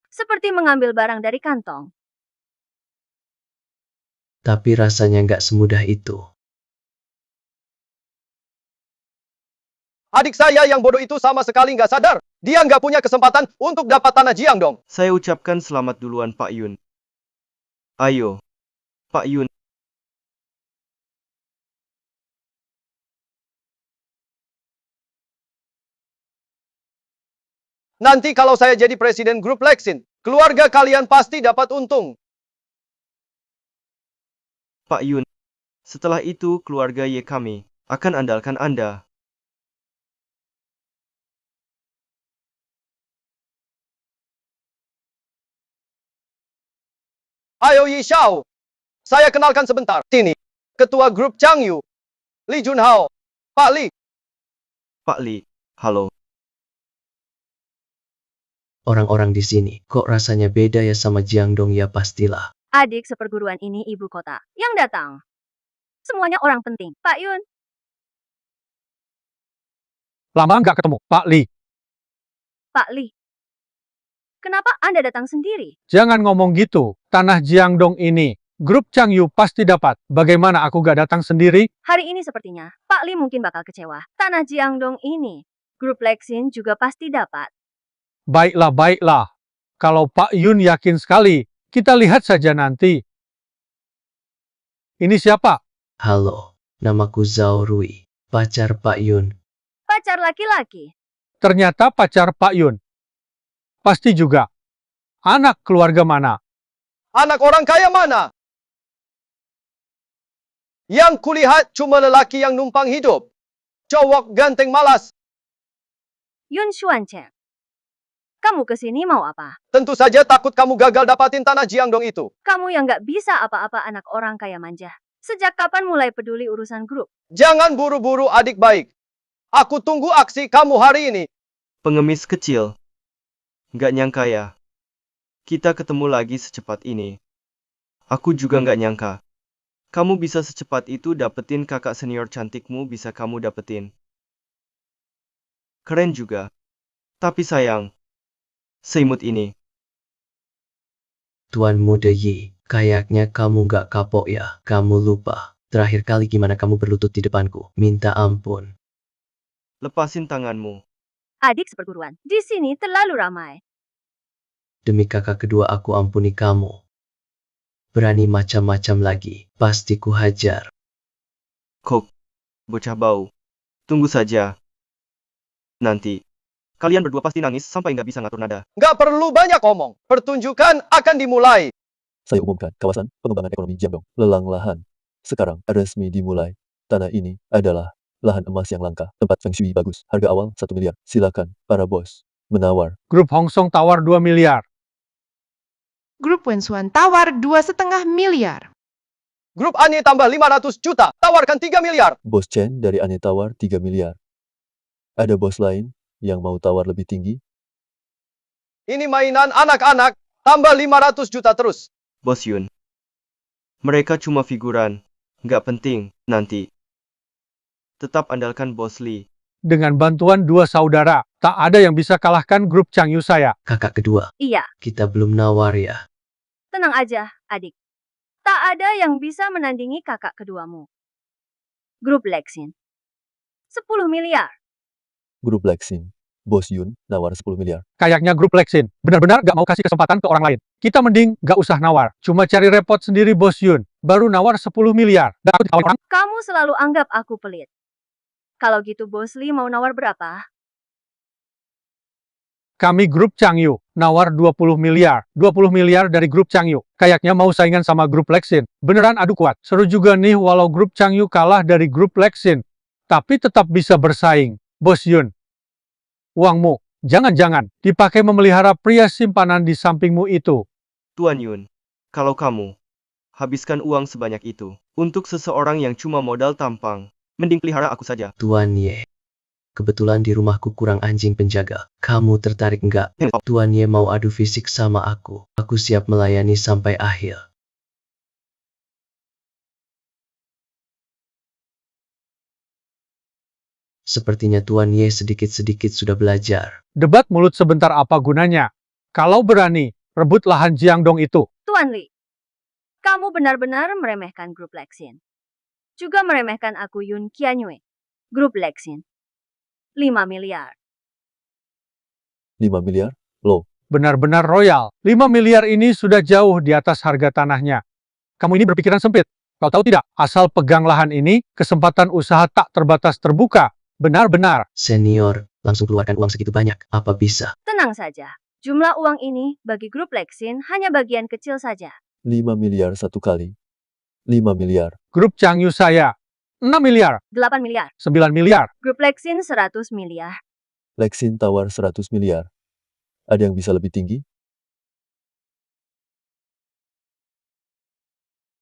Seperti mengambil barang dari kantong. tapi rasanya gak semudah itu. Adik saya yang bodoh itu sama sekali nggak sadar. Dia nggak punya kesempatan untuk dapat tanah Jiangdong. Saya ucapkan selamat duluan Pak Yun. Ayo, Pak Yun. Nanti kalau saya jadi presiden grup Lexin, keluarga kalian pasti dapat untung. Pak Yun. Setelah itu keluarga Ye kami akan andalkan Anda. Ayo Yi Xiao. Saya kenalkan sebentar. Sini. Ketua grup Changyu. Li Junhao. Pak Li. Pak Li, halo. Orang-orang di sini, kok rasanya beda ya sama Jiangdong ya pastilah. Adik seperguruan ini ibu kota. Yang datang. Semuanya orang penting. Pak Yun, Lama nggak ketemu, Pak Li. Pak Li. Kenapa Anda datang sendiri? Jangan ngomong gitu. Tanah Jiangdong ini, grup Changyu pasti dapat. Bagaimana aku gak datang sendiri? Hari ini sepertinya, Pak Li mungkin bakal kecewa. Tanah Jiangdong ini, grup Lexin juga pasti dapat. Baiklah, baiklah. Kalau Pak Yun yakin sekali, kita lihat saja nanti. Ini siapa? Halo, namaku Zhao Rui, pacar Pak Yun. Pacar laki-laki. Ternyata pacar Pak Yun. Pasti juga. Anak keluarga mana? Anak orang kaya mana? Yang kulihat cuma lelaki yang numpang hidup. Cowok ganteng malas. Yun Xuancheng. Kamu kesini mau apa? Tentu saja takut kamu gagal dapatin tanah Jiangdong itu. Kamu yang gak bisa apa-apa anak orang kaya manja. Sejak kapan mulai peduli urusan grup? Jangan buru-buru adik baik. Aku tunggu aksi kamu hari ini. Pengemis kecil. Nggak nyangka ya. Kita ketemu lagi secepat ini. Aku juga nggak nyangka. Kamu bisa secepat itu dapetin kakak senior cantikmu bisa kamu dapetin. Keren juga. Tapi sayang. Seimut ini. Tuan Muda Yi, kayaknya kamu gak kapok ya. Kamu lupa. Terakhir kali gimana kamu berlutut di depanku. Minta ampun. Lepasin tanganmu. Adik seperguruan, di sini terlalu ramai. Demi kakak kedua aku ampuni kamu. Berani macam-macam lagi, pasti ku hajar. Kok, bocah bau. Tunggu saja. Nanti, kalian berdua pasti nangis sampai nggak bisa ngatur nada. Nggak perlu banyak ngomong. Pertunjukan akan dimulai. Saya umumkan kawasan pengembangan ekonomi Jiangdong, lelang lahan. Sekarang resmi dimulai. Tanah ini adalah lahan emas yang langka, tempat feng shui bagus, harga awal 1 miliar. Silakan, para bos. Menawar. Grup Hong Song tawar 2 miliar. Grup Wensuan tawar 2,5 miliar. Grup Anye tambah 500 juta. Tawarkan 3 miliar. Bos Chen dari Ane tawar 3 miliar. Ada bos lain yang mau tawar lebih tinggi? Ini mainan anak-anak. Tambah 500 juta terus. Bos Yun. Mereka cuma figuran. Nggak penting, nanti. Tetap andalkan Bos Li. Dengan bantuan dua saudara, tak ada yang bisa kalahkan grup Changyu saya. Kakak kedua, Iya, kita belum nawar ya. tenang aja, adik. Tak ada yang bisa menandingi kakak keduamu. Grup Lexin. 10 miliar. Grup Lexin. Bos Yun nawar 10 miliar. Kayaknya grup Lexin benar-benar gak mau kasih kesempatan ke orang lain. Kita mending gak usah nawar. Cuma cari repot sendiri Bos Yun. Baru nawar 10 miliar. Dan aku ditawarin orang. Kamu selalu anggap aku pelit. Kalau gitu Bos Li mau nawar berapa? Kami grup Changyu. Nawar 20 miliar. 20 miliar dari grup Changyu. Kayaknya mau saingan sama grup Lexin. Beneran adu kuat. Seru juga nih walau grup Changyu kalah dari grup Lexin. Tapi tetap bisa bersaing. Bos Yun. Uangmu, jangan-jangan dipakai memelihara pria simpanan di sampingmu itu. Tuan Yun, kalau kamu habiskan uang sebanyak itu untuk seseorang yang cuma modal tampang, mending pelihara aku saja. Tuan Ye. Kebetulan di rumahku kurang anjing penjaga. Kamu tertarik nggak? Tuan Ye mau adu fisik sama aku. Aku siap melayani sampai akhir. Sepertinya Tuan Ye sedikit-sedikit sudah belajar. Debat mulut sebentar apa gunanya? Kalau berani, rebut lahan Jiangdong itu. Tuan Li, kamu benar-benar meremehkan grup Lexin. Juga meremehkan aku Yun Qianyue. Grup Lexin. 5 miliar. 5 miliar? Loh, Benar-benar royal. 5 miliar ini sudah jauh di atas harga tanahnya. Kamu ini berpikiran sempit. Kau tahu tidak, asal pegang lahan ini, kesempatan usaha tak terbatas terbuka. Benar-benar. Senior, langsung keluarkan uang segitu banyak. Apa bisa? Tenang saja. Jumlah uang ini bagi grup Lexin hanya bagian kecil saja. 5 miliar satu kali. 5 miliar. Grup Changyu saya. 6 miliar. 8 miliar. 9 miliar. Grup Lexin 100 miliar. Lexin tawar 100 miliar. Ada yang bisa lebih tinggi?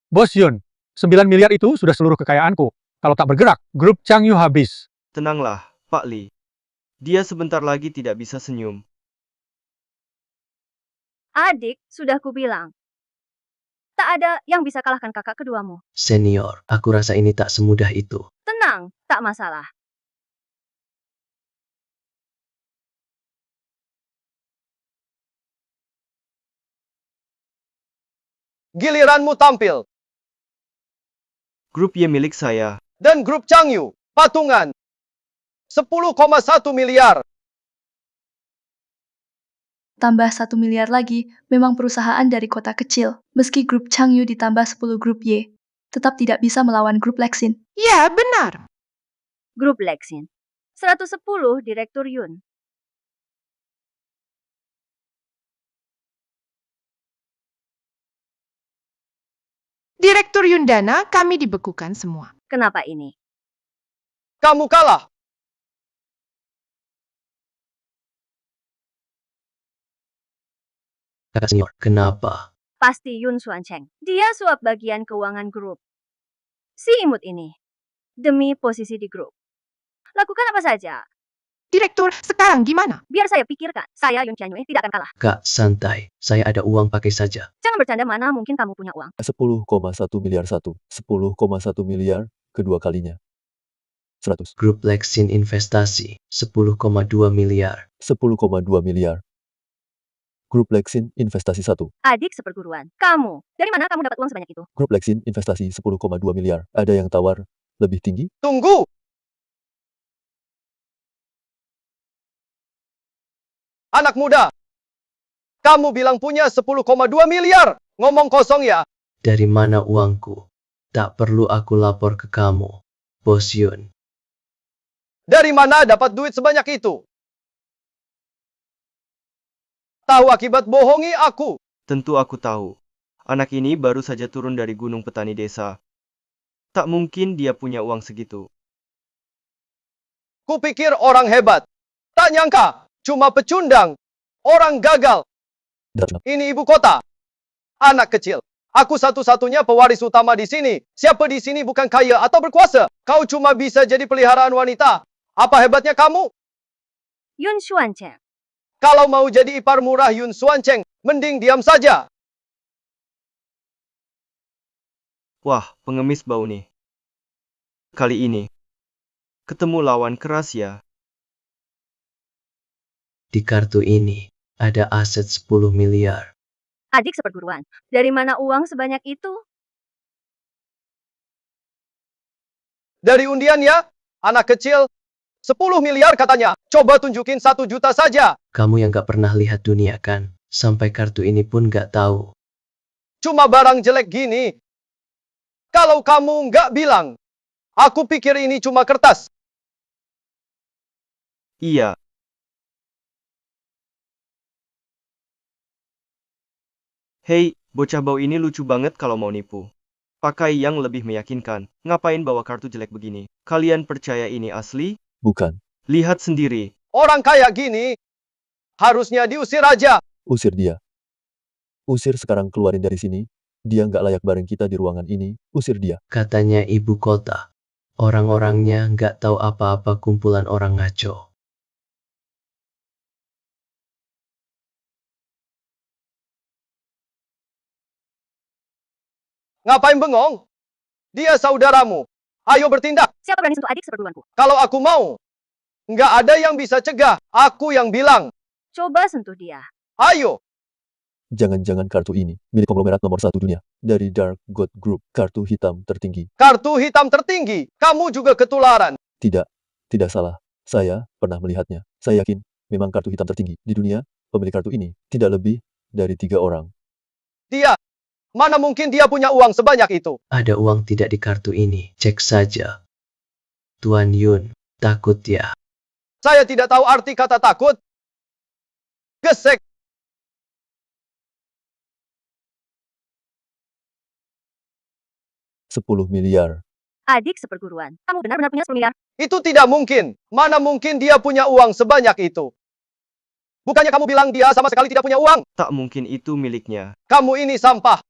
Bos Yun, 9 miliar itu sudah seluruh kekayaanku. Kalau tak bergerak, grup Changyu habis. Tenanglah, Pak Li. Dia sebentar lagi tidak bisa senyum. Adik, sudah kubilang. Tak ada yang bisa kalahkan kakak keduamu. Senior, aku rasa ini tak semudah itu. Tenang, tak masalah. Giliranmu tampil. Grup Y milik saya. Dan grup Changyu, patungan. 10,1 miliar. Tambah 1 miliar lagi, memang perusahaan dari kota kecil. Meski grup Changyu ditambah 10 grup Y, tetap tidak bisa melawan grup Lexin. Ya, benar. Grup Lexin. 110 Direktur Yun. Direktur Yundana, kami dibekukan semua. Kenapa ini? Kamu kalah. Kakak senior, kenapa? Pasti Yun Xuancheng. Dia suap bagian keuangan grup. Si imut ini. Demi posisi di grup. Lakukan apa saja. Direktur, sekarang gimana? Biar saya pikirkan. Saya Yun Qianyue tidak akan kalah. Kak, santai. Saya ada uang, pakai saja. Jangan bercanda, mana mungkin kamu punya uang. 10,1 miliar 10,1 miliar kedua kalinya. 100. Grup Lexin investasi 10,2 miliar. 10,2 miliar. Grup Lexin investasi 1. Adik seperguruan. Kamu, dari mana kamu dapat uang sebanyak itu? Grup Lexin investasi 10,2 miliar. Ada yang tawar lebih tinggi? Tunggu. Anak muda. Kamu bilang punya 10,2 miliar. Ngomong kosong ya. Dari mana uangku? Tak perlu aku lapor ke kamu, Bos Yun. Dari mana dapat duit sebanyak itu? Tahu akibat bohongi aku. Tentu aku tahu. Anak ini baru saja turun dari gunung petani desa. Tak mungkin dia punya uang segitu. Kupikir orang hebat. Tak nyangka. Cuma pecundang. Orang gagal. Darat Ini ibu kota. Anak kecil. Aku satu-satunya pewaris utama di sini. Siapa di sini bukan kaya atau berkuasa? Kau cuma bisa jadi peliharaan wanita. Apa hebatnya kamu? Yun Xuancheng. Kalau mau jadi ipar murah Yun Xuancheng, mending diam saja. Wah, pengemis bau nih. Kali ini, ketemu lawan keras ya. Di kartu ini, ada aset 10 miliar. Adik seperguruan. Dari mana uang sebanyak itu? Dari undian ya, anak kecil. 10 miliar katanya. Coba tunjukin 1 juta saja. Kamu yang gak pernah lihat dunia kan? Sampai kartu ini pun gak tahu. Cuma barang jelek gini. Kalau kamu nggak bilang, aku pikir ini cuma kertas. Iya. Hei, bocah bau ini lucu banget kalau mau nipu. Pakai yang lebih meyakinkan. Ngapain bawa kartu jelek begini? Kalian percaya ini asli? bukan. Lihat sendiri. Orang kayak gini, harusnya diusir aja. Usir dia. Usir sekarang, keluarin dari sini. Dia nggak layak bareng kita di ruangan ini. Usir dia. Katanya ibu kota. Orang-orangnya nggak tahu apa-apa, kumpulan orang ngaco. Ngapain bengong? Dia saudaramu. Ayo bertindak. Siapa berani sentuh adik seperguruanku? Kalau aku mau, nggak ada yang bisa cegah. Aku yang bilang. Coba sentuh dia. Ayo. Jangan-jangan kartu ini milik konglomerat nomor 1 dunia. Dari Dark God Group. Kartu hitam tertinggi. Kartu hitam tertinggi. Kamu juga ketularan. Tidak. Tidak salah. Saya pernah melihatnya. Saya yakin memang kartu hitam tertinggi di dunia. Pemilik kartu ini tidak lebih dari 3 orang. Dia. Mana mungkin dia punya uang sebanyak itu? Ada uang tidak di kartu ini? Cek saja. Tuan Yun, takut ya? Saya tidak tahu arti kata takut. Gesek. $10 miliar. Adik seperguruan. Kamu benar-benar punya 10 miliar? Itu tidak mungkin. Mana mungkin dia punya uang sebanyak itu? Bukannya kamu bilang dia sama sekali tidak punya uang? Tak mungkin itu miliknya. Kamu ini sampah.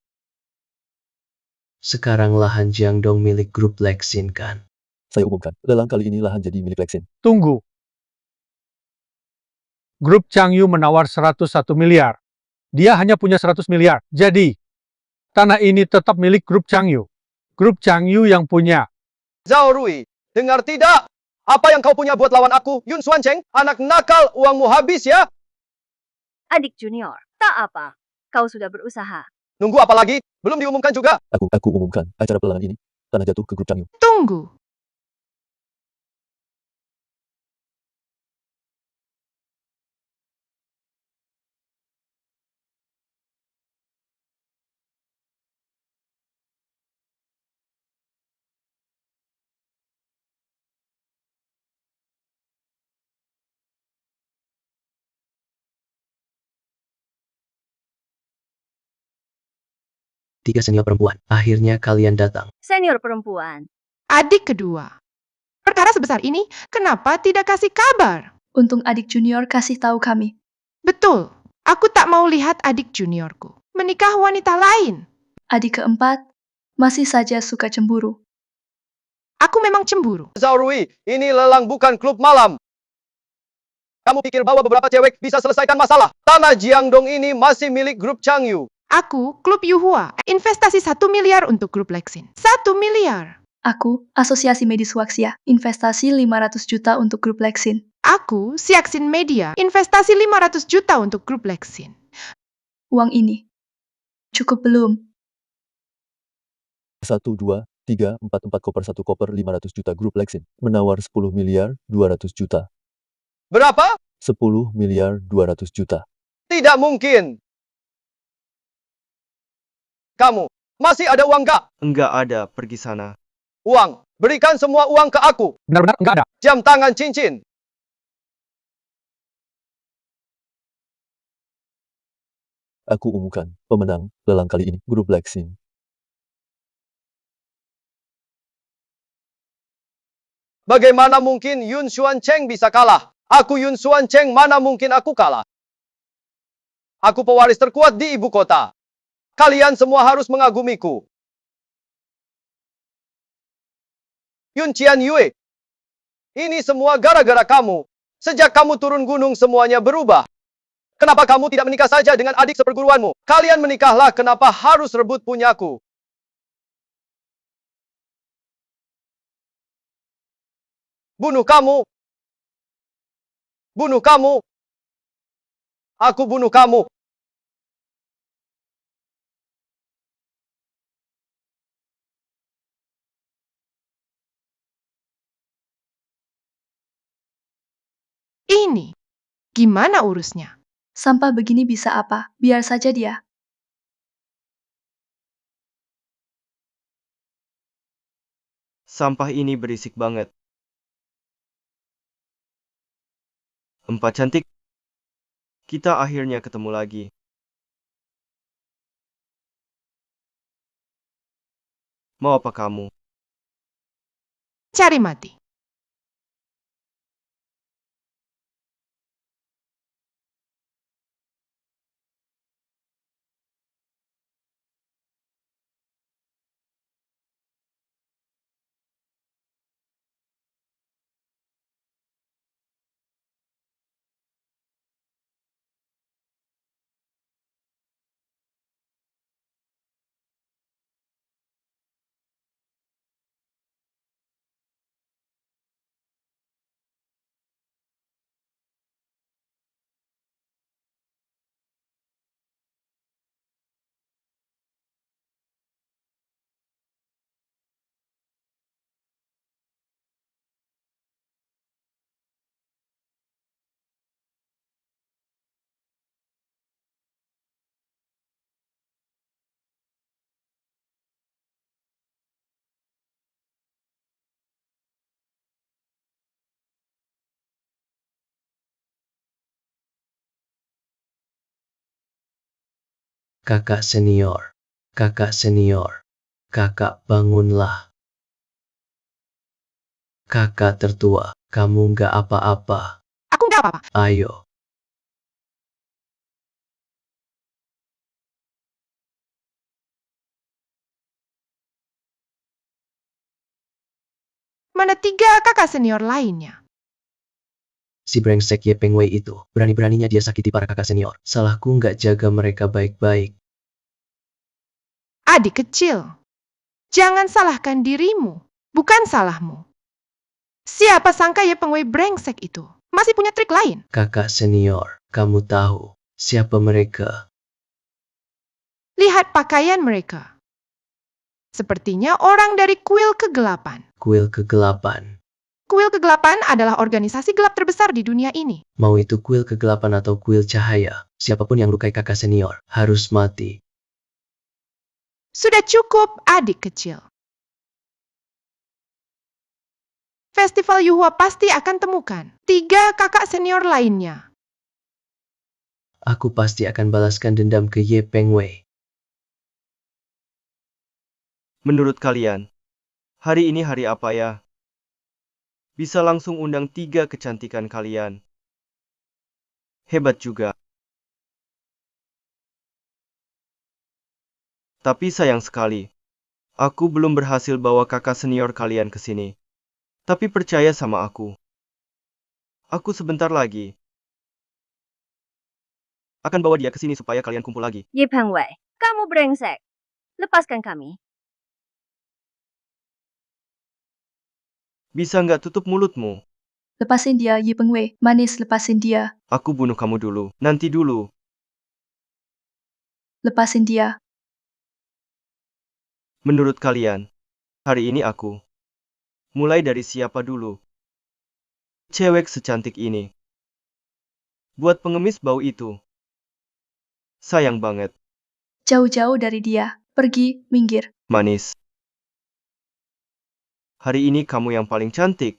Sekarang lahan Jiangdong milik grup Lexin kan? Saya umumkan, lelang kali ini lahan jadi milik Lexin. Tunggu. Grup Changyu menawar 101 miliar. Dia hanya punya 100 miliar. Jadi, tanah ini tetap milik grup Changyu. Grup Changyu yang punya. Zhao Rui, dengar tidak? Apa yang kau punya buat lawan aku, Yun Xuan Cheng? Anak nakal, uangmu habis ya? Adik junior, tak apa. Kau sudah berusaha. Nunggu apa lagi? Belum diumumkan juga. Aku umumkan, acara pelelangan ini, tanah jatuh ke grup Changyu. Tunggu. Tiga senior perempuan. Akhirnya kalian datang. Senior perempuan. Adik kedua. Perkara sebesar ini, kenapa tidak kasih kabar? Untung adik junior kasih tahu kami. Betul, aku tak mau lihat adik juniorku menikah wanita lain. Adik keempat masih saja suka cemburu. Aku memang cemburu. Zhao Rui, ini lelang bukan klub malam. Kamu pikir bahwa beberapa cewek bisa selesaikan masalah? Tanah Jiangdong ini masih milik grup Changyu. Aku, Klub Yuhua, investasi 1 miliar untuk grup Lexin. 1 miliar. Aku, Asosiasi Medis Waxia, investasi 500 juta untuk grup Lexin. Aku, Siaksin Media, investasi 500 juta untuk grup Lexin. Uang ini cukup belum? 1, 2, 3, 4, 4 koper 1 koper 500 juta grup Lexin. Menawar 10 miliar 200 juta. Berapa? 10 miliar 200 juta. Tidak mungkin. Kamu, masih ada uang nggak? Enggak ada, pergi sana. Uang, berikan semua uang ke aku. Benar-benar enggak ada. Jam tangan cincin. Aku umumkan, pemenang lelang kali ini, grup Lexin. Bagaimana mungkin Yun Xuan Cheng bisa kalah? Aku Yun Xuan Cheng, mana mungkin aku kalah? Aku pewaris terkuat di ibu kota. Kalian semua harus mengagumiku. Yun Qian Yue, ini semua gara-gara kamu. Sejak kamu turun gunung semuanya berubah. Kenapa kamu tidak menikah saja dengan adik seperguruanmu? Kalian menikahlah, kenapa harus rebut punyaku? Bunuh kamu. Bunuh kamu. Aku bunuh kamu. Ini, gimana urusnya? Sampah begini bisa apa? Biar saja dia. Sampah ini berisik banget. Empat cantik. Kita akhirnya ketemu lagi. Mau apa kamu? Cari mati. Kakak senior. Kakak senior. Kakak bangunlah. Kakak tertua, kamu nggak apa-apa. Aku nggak apa-apa. Ayo. Mana 3 kakak senior lainnya? Si brengsek Ye Peng Wei itu, berani-beraninya dia sakiti para kakak senior. Salahku nggak jaga mereka baik-baik. Adik kecil, jangan salahkan dirimu, bukan salahmu. Siapa sangka Ye Peng Wei brengsek itu masih punya trik lain. Kakak senior, kamu tahu siapa mereka? Lihat pakaian mereka. Sepertinya orang dari kuil kegelapan. Kuil kegelapan. Kuil kegelapan adalah organisasi gelap terbesar di dunia ini. Mau itu kuil kegelapan atau kuil cahaya, siapapun yang lukai kakak senior harus mati. Sudah cukup, adik kecil. Festival Yuhua pasti akan temukan 3 kakak senior lainnya. Aku pasti akan balaskan dendam ke Ye Peng Wei. Menurut kalian, hari ini hari apa ya? Bisa langsung undang 3 kecantikan kalian. Hebat juga. Tapi sayang sekali, aku belum berhasil bawa kakak senior kalian ke sini. Tapi percaya sama aku. Aku sebentar lagi akan bawa dia ke sini supaya kalian kumpul lagi. Ye Peng Wei, kamu brengsek. Lepaskan kami. Bisa nggak tutup mulutmu? Lepasin dia, Ye Peng Wei. Manis, lepasin dia. Aku bunuh kamu dulu. Nanti dulu. Lepasin dia. Menurut kalian, hari ini aku mulai dari siapa dulu? Cewek secantik ini. Buat pengemis bau itu. Sayang banget. Jauh-jauh dari dia. Pergi, minggir. Manis. Hari ini kamu yang paling cantik.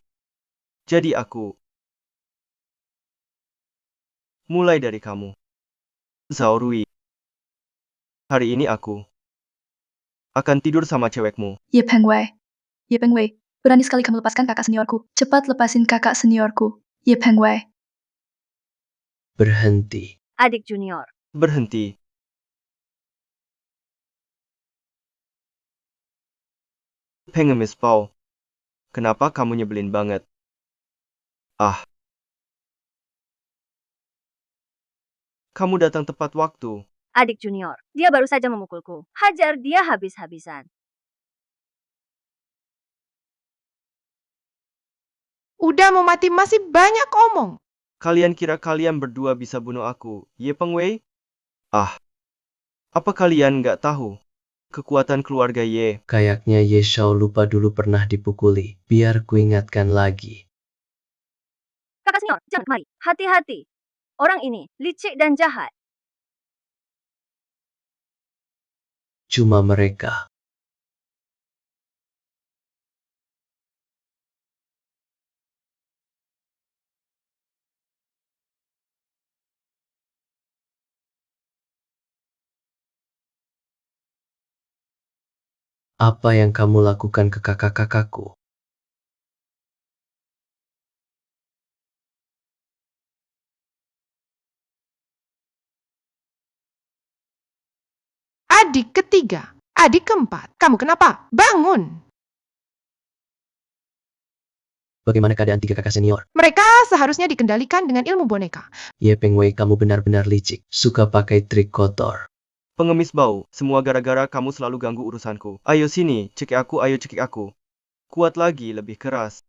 Jadi aku mulai dari kamu. Zhao Rui. Hari ini aku akan tidur sama cewekmu. Ye Peng Wei. Ye Peng Wei, berani sekali kamu lepaskan kakak seniorku. Cepat lepasin kakak seniorku. Ye Peng Wei. Berhenti. Adik junior. Berhenti. Pengemis Pau. Kenapa kamu nyebelin banget? Ah. Kamu datang tepat waktu. Adik junior. Dia baru saja memukulku. Hajar dia habis-habisan. Udah mau mati masih banyak omong. Kalian kira kalian berdua bisa bunuh aku, Ye Peng Wei? Ah. Apa kalian nggak tahu kekuatan keluarga Ye? Kayaknya Ye Shao lupa dulu pernah dipukuli. Biar kuingatkan lagi. Kakak senior, jangan kemari. Hati-hati. Orang ini licik dan jahat. Cuma mereka. Apa yang kamu lakukan ke kakak-kakakku? Adik ketiga, adik keempat. Kamu kenapa? Bangun. Bagaimana keadaan 3 kakak senior? Mereka seharusnya dikendalikan dengan ilmu boneka. Ye Peng Wei, kamu benar-benar licik. Suka pakai trik kotor. Pengemis bau, semua gara-gara kamu selalu ganggu urusanku. Ayo sini, cekik aku, ayo cekik aku. Kuat lagi, lebih keras.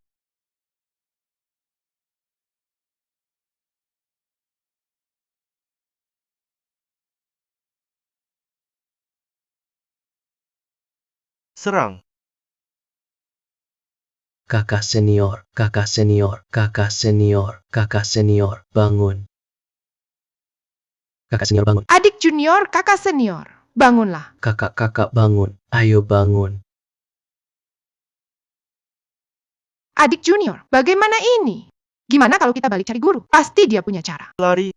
Serang. Kakak senior, kakak senior, kakak senior, kakak senior, bangun. Kakak senior bangun. Adik junior, kakak senior. Bangunlah. Kakak-kakak bangun. Ayo bangun. Adik junior, bagaimana ini? Gimana kalau kita balik cari guru? Pasti dia punya cara. Lari.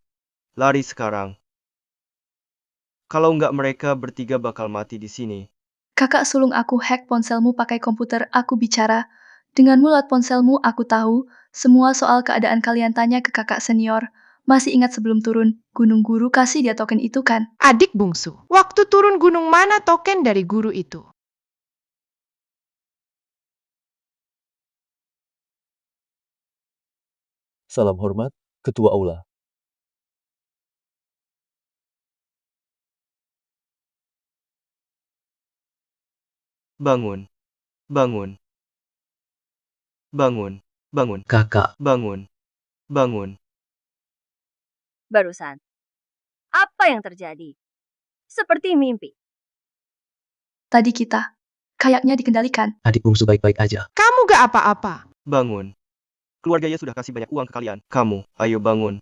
Lari sekarang. Kalau nggak mereka bertiga bakal mati di sini. Kakak sulung aku hack ponselmu pakai komputer, aku bicara. Dengan mulut ponselmu aku tahu, semua soal keadaan kalian tanya ke kakak senior. Masih ingat sebelum turun, gunung guru kasih dia token itu kan? Adik bungsu, waktu turun gunung mana token dari guru itu? Salam hormat, Ketua Aula. Bangun. Bangun. Bangun. Bangun. Kakak, Bangun. Bangun. Barusan. Apa yang terjadi? Seperti mimpi. Tadi kita kayaknya dikendalikan. adik bungsu baik-baik aja. Kamu gak apa-apa. Bangun. Keluarga Ye sudah kasih banyak uang ke kalian. Kamu, ayo bangun.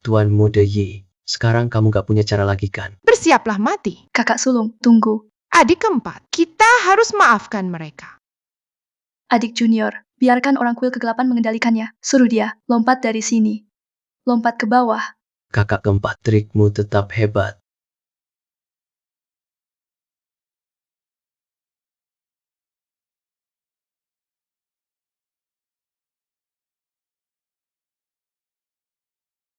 Tuan Muda Yi, sekarang kamu gak punya cara lagi kan? Bersiaplah mati. Kakak sulung, tunggu. Adik keempat, kita harus maafkan mereka. Adik junior, biarkan orang kuil kegelapan mengendalikannya. Suruh dia lompat dari sini. Lompat ke bawah. Kakak keempat, trikmu tetap hebat.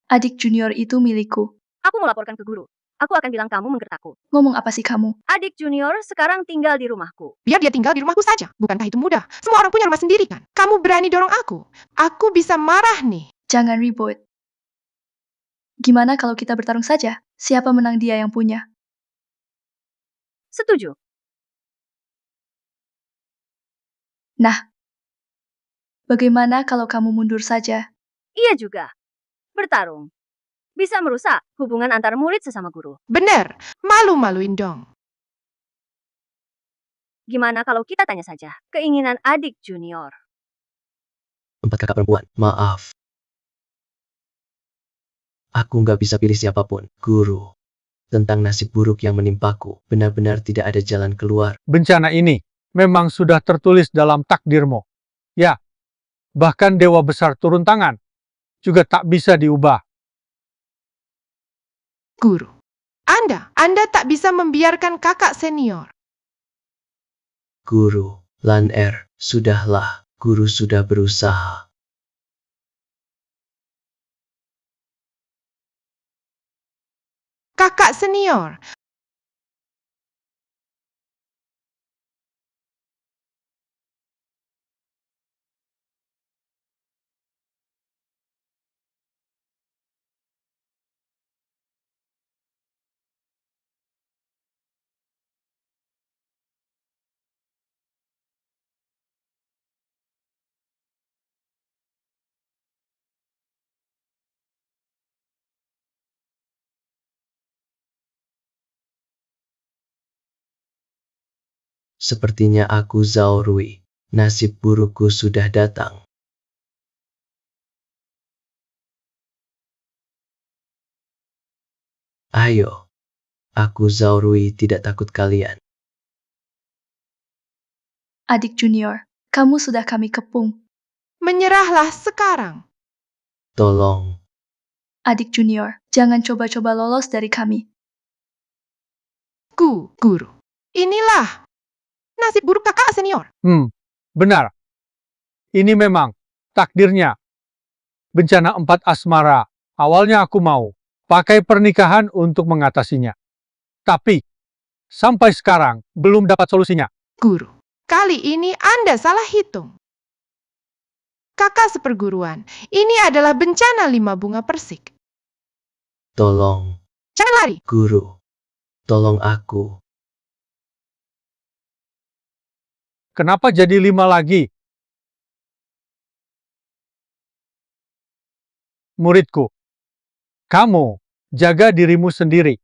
Adik junior itu milikku. Aku mau laporkan ke guru. Aku akan bilang kamu menggertakku. Ngomong apa sih kamu? Adik junior sekarang tinggal di rumahku. Biar dia tinggal di rumahku saja. Bukankah itu mudah? Semua orang punya rumah sendiri kan? Kamu berani dorong aku. Aku bisa marah nih. Jangan ribut. Gimana kalau kita bertarung saja? Siapa menang dia yang punya? Setuju. Nah, bagaimana kalau kamu mundur saja? Iya juga. Bertarung. Bisa merusak hubungan antar murid sesama guru. Bener, malu-maluin dong. Gimana kalau kita tanya saja keinginan adik junior? 4 kakak perempuan, maaf. Aku nggak bisa pilih siapapun, guru. Tentang nasib buruk yang menimpaku, benar-benar tidak ada jalan keluar. Bencana ini memang sudah tertulis dalam takdirmu. Ya, bahkan Dewa Besar turun tangan juga tak bisa diubah. Guru, Anda tak bisa membiarkan kakak senior. Guru, Lan Er, sudahlah, guru sudah berusaha. Kakak senior, Sepertinya aku Zhao Rui. Nasib burukku sudah datang. Ayo. Aku Zhao Rui tidak takut kalian. Adik junior, kamu sudah kami kepung. menyerahlah sekarang. Tolong. Adik junior, jangan coba-coba lolos dari kami. Guru. Inilah nasib buruk kakak senior. Benar. Ini memang takdirnya. Bencana 4 asmara. Awalnya aku mau pakai pernikahan untuk mengatasinya. Tapi, sampai sekarang belum dapat solusinya. Guru, kali ini Anda salah hitung. Kakak seperguruan, ini adalah bencana 5 bunga persik. Tolong. Jangan lari. Guru. Tolong aku. Kenapa jadi 5 lagi? Muridku, kamu jaga dirimu sendiri.